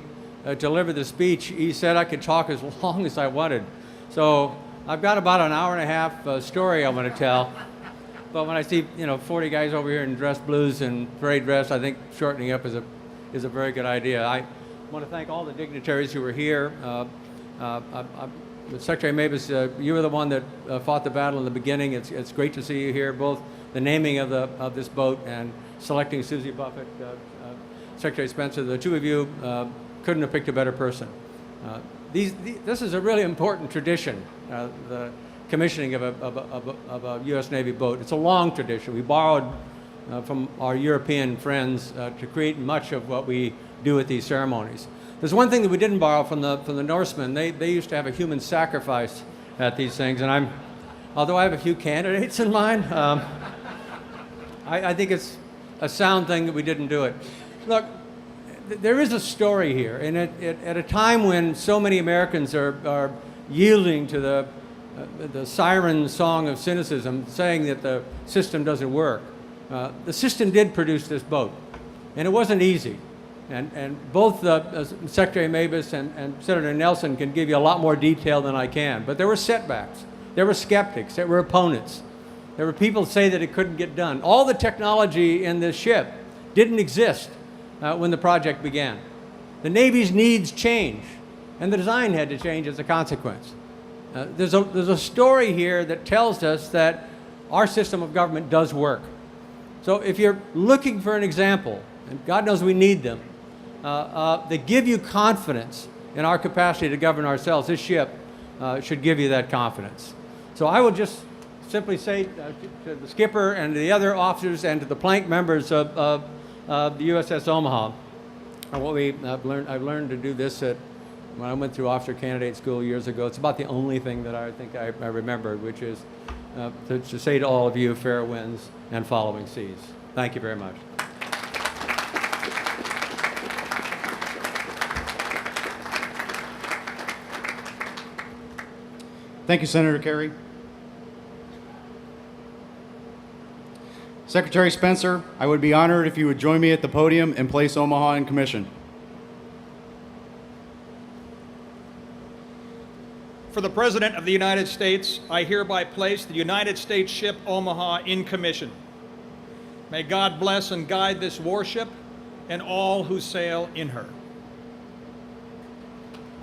to deliver the speech, he said I could talk as long as I wanted. So I've got about an hour and a half story I want to tell. But when I see 40 guys over here in dress blues and parade dress, I think shortening up is a very good idea. I want to thank all the dignitaries who were here. Secretary Mavis, you were the one that fought the battle in the beginning. It's great to see you here, both the naming of this boat and selecting Susie Buffett, Secretary Spencer. The two of you couldn't have picked a better person. This is a really important tradition, the commissioning of a U.S. Navy boat. It's a long tradition. We borrowed from our European friends to create much of what we do at these ceremonies. There's one thing that we didn't borrow from the Norsemen. They used to have a human sacrifice at these things, and although I have a few candidates in mind, I think it's a sound thing that we didn't do it. Look, there is a story here, and at a time when so many Americans are yielding to the siren song of cynicism, saying that the system doesn't work, the system did produce this boat, and it wasn't easy. And both Secretary Mavis and Senator Nelson can give you a lot more detail than I can. But there were setbacks. There were skeptics. There were opponents. There were people who say that it couldn't get done. All the technology in this ship didn't exist when the project began. The Navy's needs changed, and the design had to change as a consequence. There's a story here that tells us that our system of government does work. So if you're looking for an example, and God knows we need them, that give you confidence in our capacity to govern ourselves, this ship should give you that confidence. So I will just simply say to the skipper and to the other officers and to the plank members of the USS Omaha, I've learned to do this when I went through officer candidate school years ago. It's about the only thing that I think I remembered, which is to say to all of you, fair winds and following seas. Thank you very much. Thank you, Senator Kerrey. Secretary Spencer, I would be honored if you would join me at the podium and place Omaha in commission. For the President of the United States, I hereby place the United States ship Omaha in commission. May God bless and guide this warship and all who sail in her.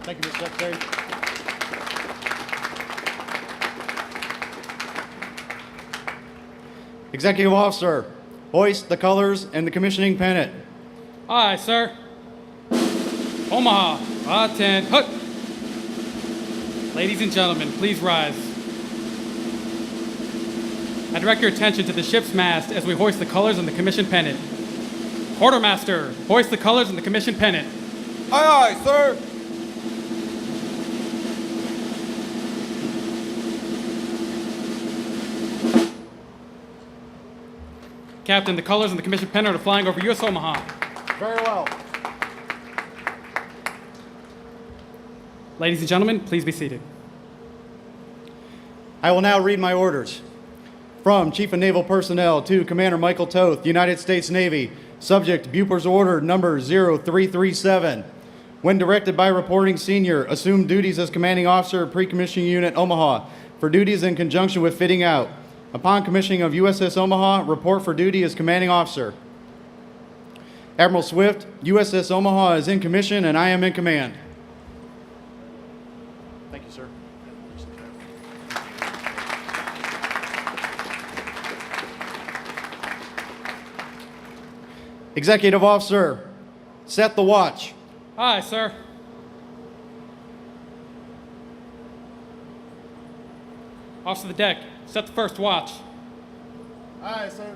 Thank you, Mr. Secretary. Executive Officer, hoist the colors and the commissioning pennant. Aye, sir. Omaha, attend. Hook. Ladies and gentlemen, please rise. I direct your attention to the ship's mast as we hoist the colors and the commission pennant. Quartermaster, hoist the colors and the commission pennant. Aye, aye, sir. Captain, the colors and the commission pennant are flying over USS Omaha. Very well. Ladies and gentlemen, please be seated. I will now read my orders. From Chief of Naval Personnel to Commander Michael Toth, United States Navy, subject Bupper's Order number 0337. When directed by reporting senior, assume duties as commanding officer, pre-commissioning unit Omaha, for duties in conjunction with fitting out. Upon commissioning of USS Omaha, report for duty as commanding officer. Admiral Swift, USS Omaha is in commission and I am in command. Thank you, sir. Executive Officer, set the watch. Aye, sir. Officer of the deck, set the first watch. Aye, sir.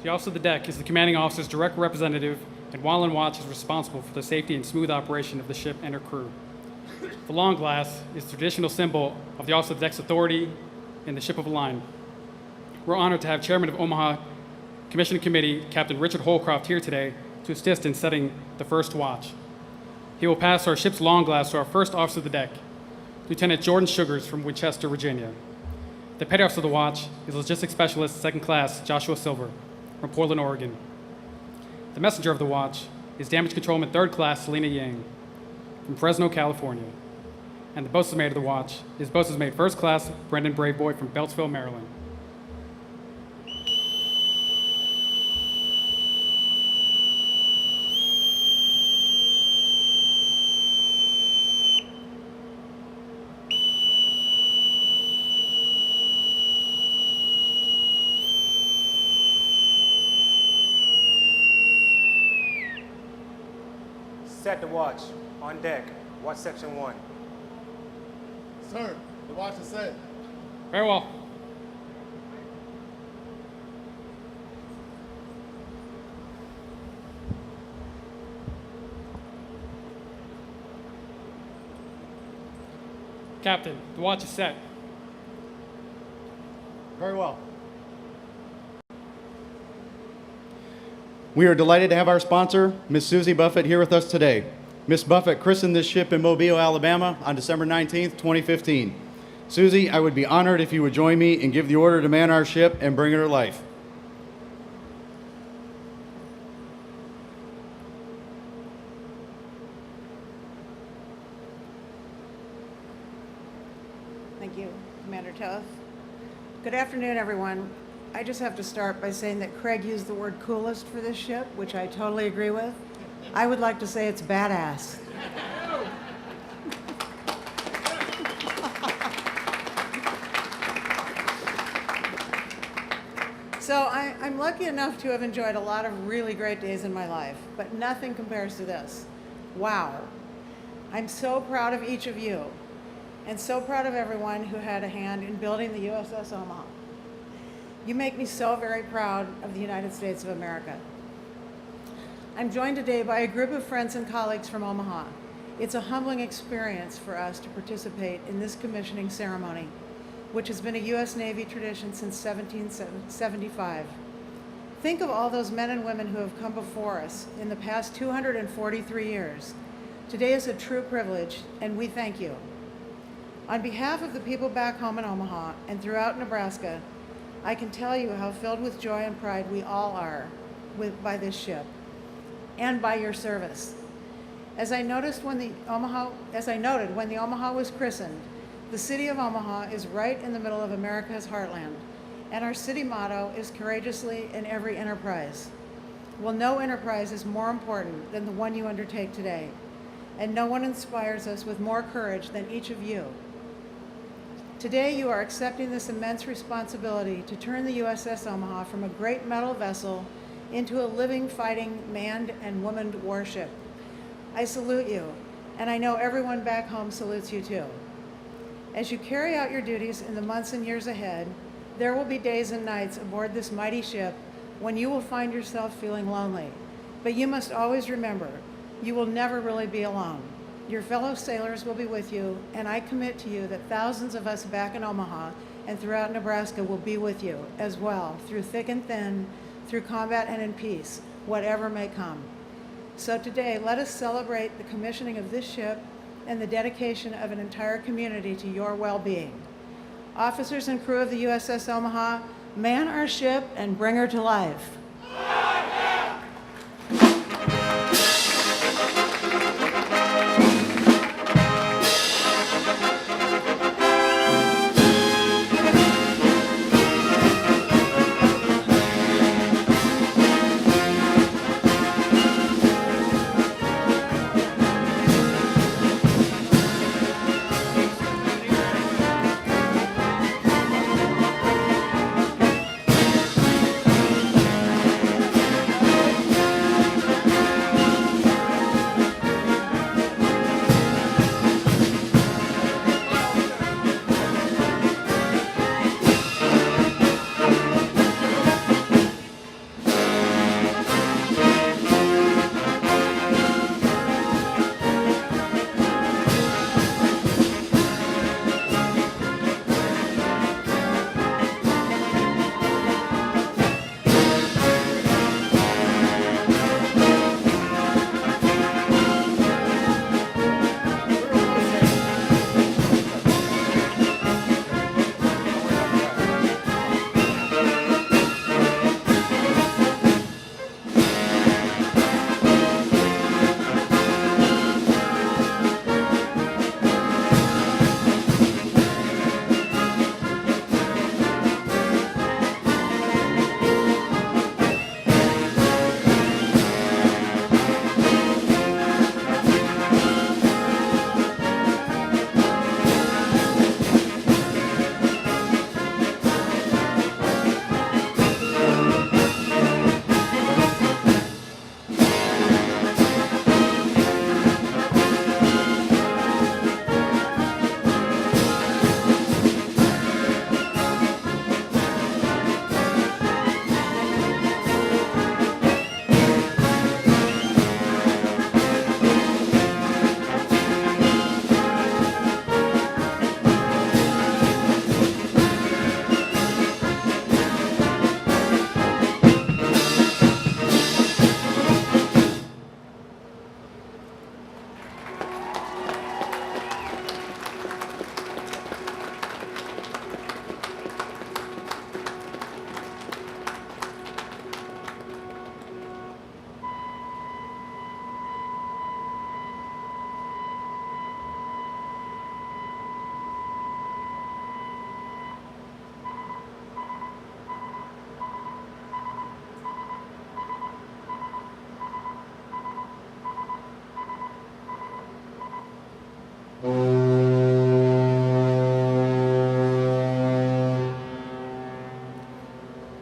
The officer of the deck is the commanding officer's direct representative, and while on watch is responsible for the safety and smooth operation of the ship and her crew. The long glass is the traditional symbol of the officer of the deck's authority in the ship of the line. We're honored to have Chairman of Omaha Commissioning Committee, Captain Richard Holcroft, here today to assist in setting the first watch. He will pass our ship's long glass to our first officer of the deck, Lieutenant Jordan Sugars from Winchester, Virginia. The petty officer of the watch is Logistics Specialist, Second Class Joshua Silver from Portland, Oregon. The messenger of the watch is Damage Controlman Third Class Selena Yang from Fresno, California. And the boatswain's mate of the watch is boatswain's mate First Class Brendan Braveboy from Beltsville, Maryland. Set the watch. On deck. Watch section 1. Sir, the watch is set. Very well. Captain, the watch is set. Very well. We are delighted to have our sponsor, Miss Susie Buffett, here with us today. Miss Buffett christened this ship in Mobile, Alabama on December 19th, 2015. Susie, I would be honored if you would join me and give the order to man our ship and bring her to life. Thank you, Commander Toth. Good afternoon, everyone. I just have to start by saying that Craig used the word coolest for this ship, which I totally agree with. I would like to say it's badass. So I'm lucky enough to have enjoyed a lot of really great days in my life, but nothing compares to this. Wow. I'm so proud of each of you, and so proud of everyone who had a hand in building the USS Omaha. You make me so very proud of the United States of America. I'm joined today by a group of friends and colleagues from Omaha. It's a humbling experience for us to participate in this commissioning ceremony, which has been a U.S. Navy tradition since 1775. Think of all those men and women who have come before us in the past 243 years. Today is a true privilege, and we thank you. On behalf of the people back home in Omaha and throughout Nebraska, I can tell you how filled with joy and pride we all are by this ship and by your service. As I noted when the Omaha was christened, the city of Omaha is right in the middle of America's heartland, and our city motto is courageously in every enterprise. Well, no enterprise is more important than the one you undertake today, and no one inspires us with more courage than each of you. Today, you are accepting this immense responsibility to turn the USS Omaha from a great metal vessel into a living, fighting, manned and womaned warship. I salute you, and I know everyone back home salutes you too. As you carry out your duties in the months and years ahead, there will be days and nights aboard this mighty ship when you will find yourself feeling lonely. But you must always remember, you will never really be alone. Your fellow sailors will be with you, and I commit to you that thousands of us back in Omaha and throughout Nebraska will be with you as well, through thick and thin, through combat and in peace, whatever may come. So today, let us celebrate the commissioning of this ship and the dedication of an entire community to your well-being. Officers and crew of the USS Omaha, man our ship and bring her to life.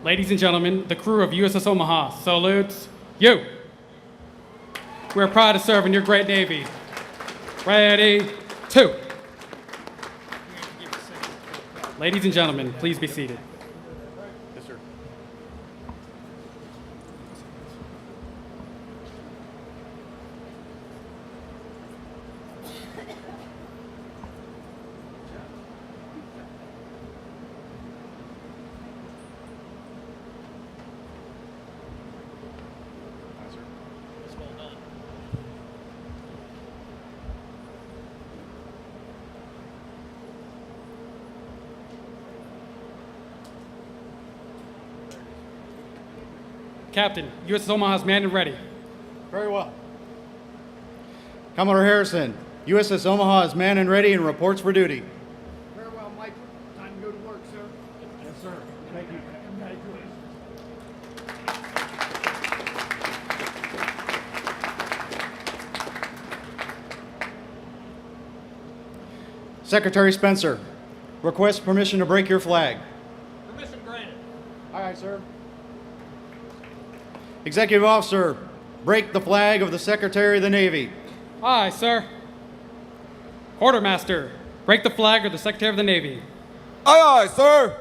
Ladies and gentlemen, the crew of USS Omaha salutes you. We're proud to serve in your great Navy. Ready, two. Ladies and gentlemen, please be seated. Yes, sir. Captain, USS Omaha is manned and ready. Very well. Commodore Harrison, USS Omaha is manned and ready and reports for duty. Very well, Mike. Time to go to work, sir. Yes, sir. Thank you. Secretary Spencer, request permission to break your flag. Permission granted. Aye, aye, sir. Executive Officer, break the flag of the Secretary of the Navy. Aye, sir. Quartermaster, Break the flag of the Secretary of the Navy. Aye, aye, sir.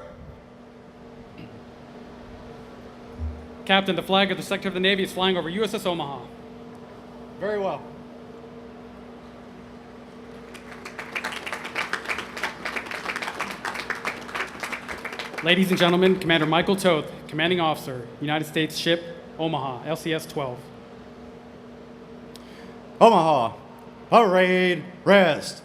Captain, the flag of the Secretary of the Navy is flying over USS Omaha. Very well. Ladies and gentlemen, Commander Michael Toth, Commanding Officer, United States Ship Omaha, LCS-12. Omaha, parade rest.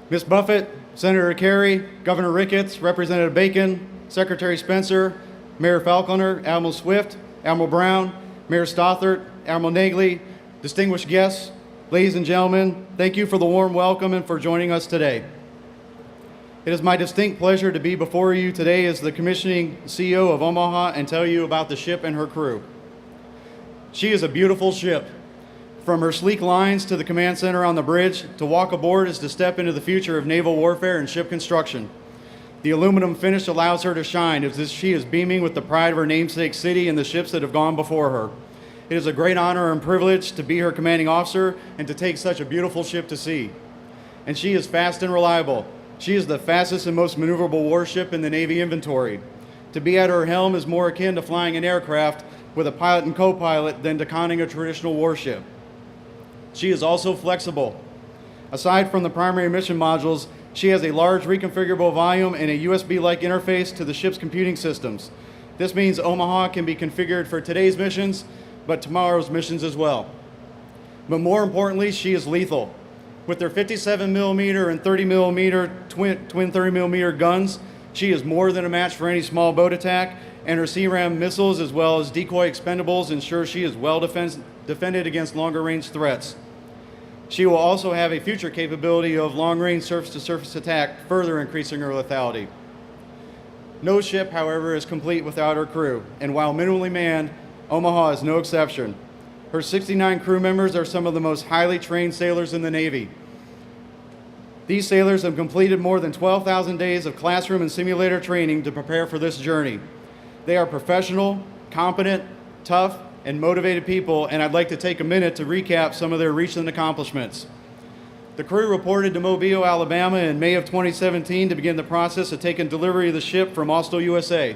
Ms. Buffett, Senator Kerry, Governor Ricketts, Representative Bacon, Secretary Spencer, Mayor Falconer, Admiral Swift, Admiral Brown, Mayor Stothert, Admiral Nagley, distinguished guests, ladies and gentlemen, thank you for the warm welcome and for joining us today. It is my distinct pleasure to be before you today as the commissioning CEO of Omaha and tell you about the ship and her crew. She is a beautiful ship. From her sleek lines to the command center on the bridge, to walk aboard is to step into the future of naval warfare and ship construction. The aluminum finish allows her to shine as she is beaming with the pride of her namesake city and the ships that have gone before her. It is a great honor and privilege to be her commanding officer and to take such a beautiful ship to sea. And she is fast and reliable. She is the fastest and most maneuverable warship in the Navy inventory. To be at her helm is more akin to flying an aircraft with a pilot and co-pilot than to conning a traditional warship. She is also flexible. Aside from the primary mission modules, she has a large reconfigurable volume and a USB-like interface to the ship's computing systems. This means Omaha can be configured for today's missions, but tomorrow's missions as well. But more importantly, she is lethal. With their 57mm and 30mm twin 30mm guns, she is more than a match for any small boat attack, and her CRAM missiles as well as decoy expendables ensure she is well defended against longer range threats. She will also have a future capability of long-range surface-to-surface attack, further increasing her lethality. No ship, however, is complete without her crew, and while minimally manned, Omaha is no exception. Her 69 crew members are some of the most highly trained sailors in the Navy. These sailors have completed more than 12,000 days of classroom and simulator training to prepare for this journey. They are professional, competent, tough, and motivated people, and I'd like to take a minute to recap some of their recent accomplishments. The crew reported to Mobile, Alabama in May of 2017 to begin the process of taking delivery of the ship from Austin, USA.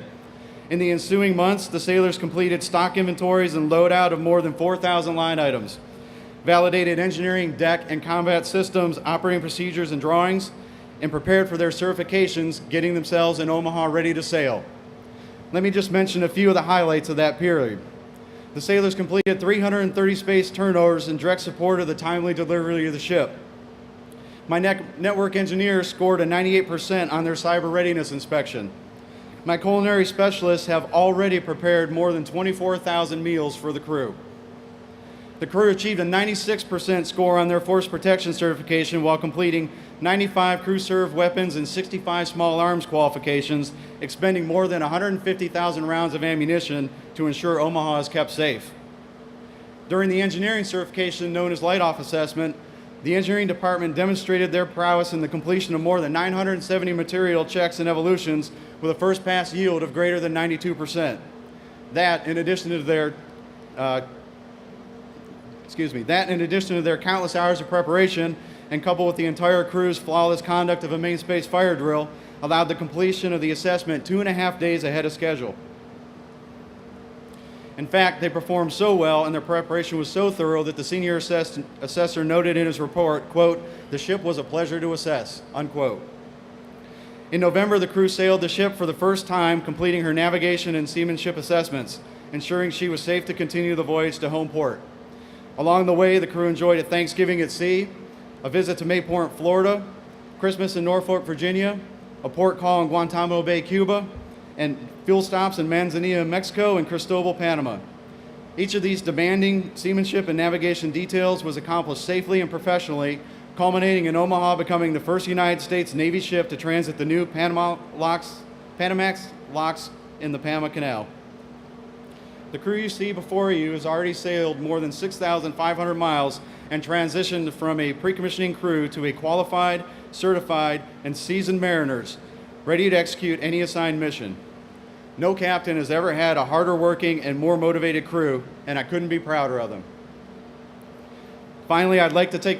In the ensuing months, the sailors completed stock inventories and loadout of more than 4,000 line items, validated engineering, deck, and combat systems, operating procedures, and drawings, and prepared for their certifications, getting themselves in Omaha ready to sail. Let me just mention a few of the highlights of that period. The sailors completed 330 space turnovers in direct support of the timely delivery of the ship. My network engineers scored a 98% on their cyber readiness inspection. My culinary specialists have already prepared more than 24,000 meals for the crew. The crew achieved a 96% score on their force protection certification while completing 95 crew-served weapons and 65 small arms qualifications, expending more than 150,000 rounds of ammunition to ensure Omaha is kept safe. During the engineering certification known as Light Off Assessment, the engineering department demonstrated their prowess in the completion of more than 970 material checks and evolutions with a first pass yield of greater than 92%. That, in addition to their countless hours of preparation and coupled with the entire crew's flawless conduct of a main space fire drill, allowed the completion of the assessment 2.5 days ahead of schedule. In fact, they performed so well and their preparation was so thorough that the senior assessor noted in his report, quote, "The ship was a pleasure to assess," unquote. In November, the crew sailed the ship for the first time, completing her navigation and seamanship assessments, ensuring she was safe to continue the voyage to home port. Along the way, the crew enjoyed a Thanksgiving at sea, a visit to Mayport, Florida, Christmas in Norfolk, Virginia, a port call in Guantanamo Bay, Cuba, and fuel stops in Manzanillo, Mexico, and Cristobal, Panama. Each of these demanding seamanship and navigation details was accomplished safely and professionally, culminating in Omaha becoming the first United States Navy ship to transit the new Panamax locks in the Panama Canal. The crew you see before you has already sailed more than 6,500 miles and transitioned from a pre-commissioning crew to a qualified, certified, and seasoned mariners, ready to execute any assigned mission. No captain has ever had a harder working and more motivated crew, and I couldn't be prouder of them. Finally, I'd like to take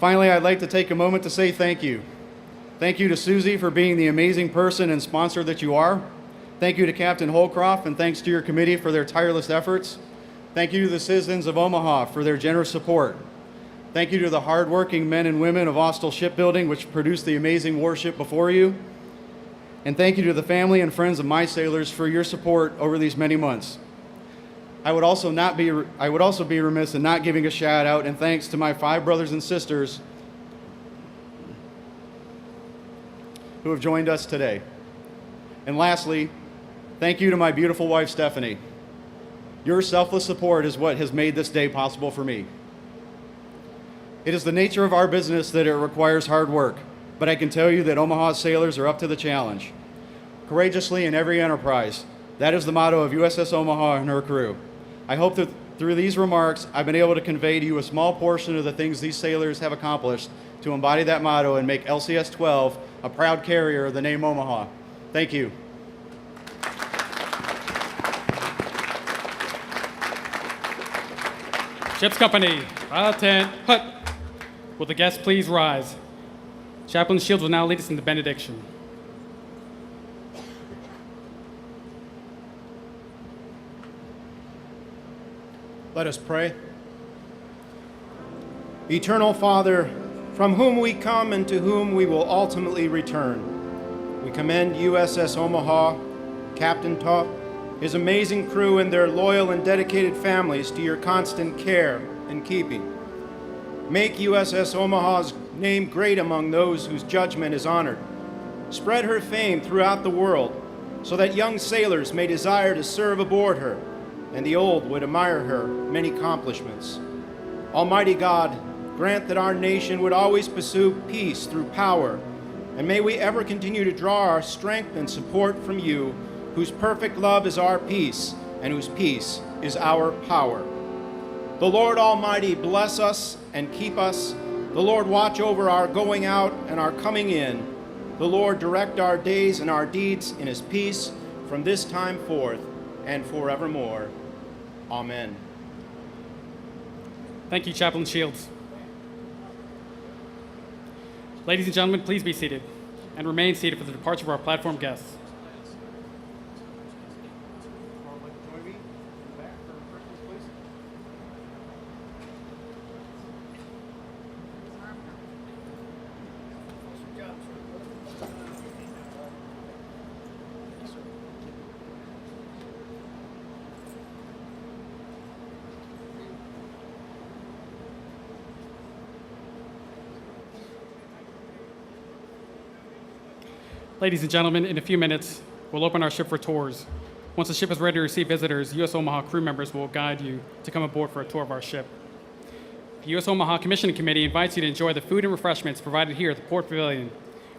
Finally, I'd like to take a moment to say thank you. Thank you to Susie for being the amazing person and sponsor that you are. Thank you to Captain Holcroft, and thanks to your committee for their tireless efforts. Thank you to the citizens of Omaha for their generous support. Thank you to the hardworking men and women of Austell Shipbuilding, which produced the amazing warship before you. And thank you to the family and friends of my sailors for your support over these many months. I would also be remiss in not giving a shout out and thanks to my 5 brothers and sisters who have joined us today. And lastly, thank you to my beautiful wife, Stephanie. Your selfless support is what has made this day possible for me. It is the nature of our business that it requires hard work, but I can tell you that Omaha sailors are up to the challenge. Courageously in every enterprise. That is the motto of USS Omaha and her crew. I hope that through these remarks, I've been able to convey to you a small portion of the things these sailors have accomplished to embody that motto and make LCS-12 a proud carrier of the name Omaha. Thank you. Ship's Company, file 10, hut. Will the guests please rise? Chaplain Shields will now lead us in the benediction. Let us pray. Eternal Father, from whom we come and to whom we will ultimately return, we commend USS Omaha, Captain Topp, his amazing crew, and their loyal and dedicated families to your constant care and keeping. Make USS Omaha's name great among those whose judgment is honored. Spread her fame throughout the world so that young sailors may desire to serve aboard her, and the old would admire her many accomplishments. Almighty God, grant that our nation would always pursue peace through power, and may we ever continue to draw our strength and support from you, whose perfect love is our peace, and whose peace is our power. The Lord Almighty bless us and keep us. The Lord watch over our going out and our coming in. The Lord direct our days and our deeds in his peace from this time forth and forevermore. Amen. Thank you, Chaplain Shields. Ladies and gentlemen, please be seated and remain seated for the departure of our platform guests. Ladies and gentlemen, in a few minutes, we'll open our ship for tours. Once the ship is ready to receive visitors, U.S. Omaha crew members will guide you to come aboard for a tour of our ship. The U.S. Omaha Commissioning Committee invites you to enjoy the food and refreshments provided here at the Port Pavilion.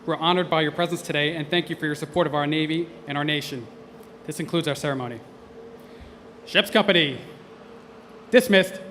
We're honored by your presence today, and thank you for your support of our Navy and our nation. This concludes our ceremony. Ship's Company, dismissed.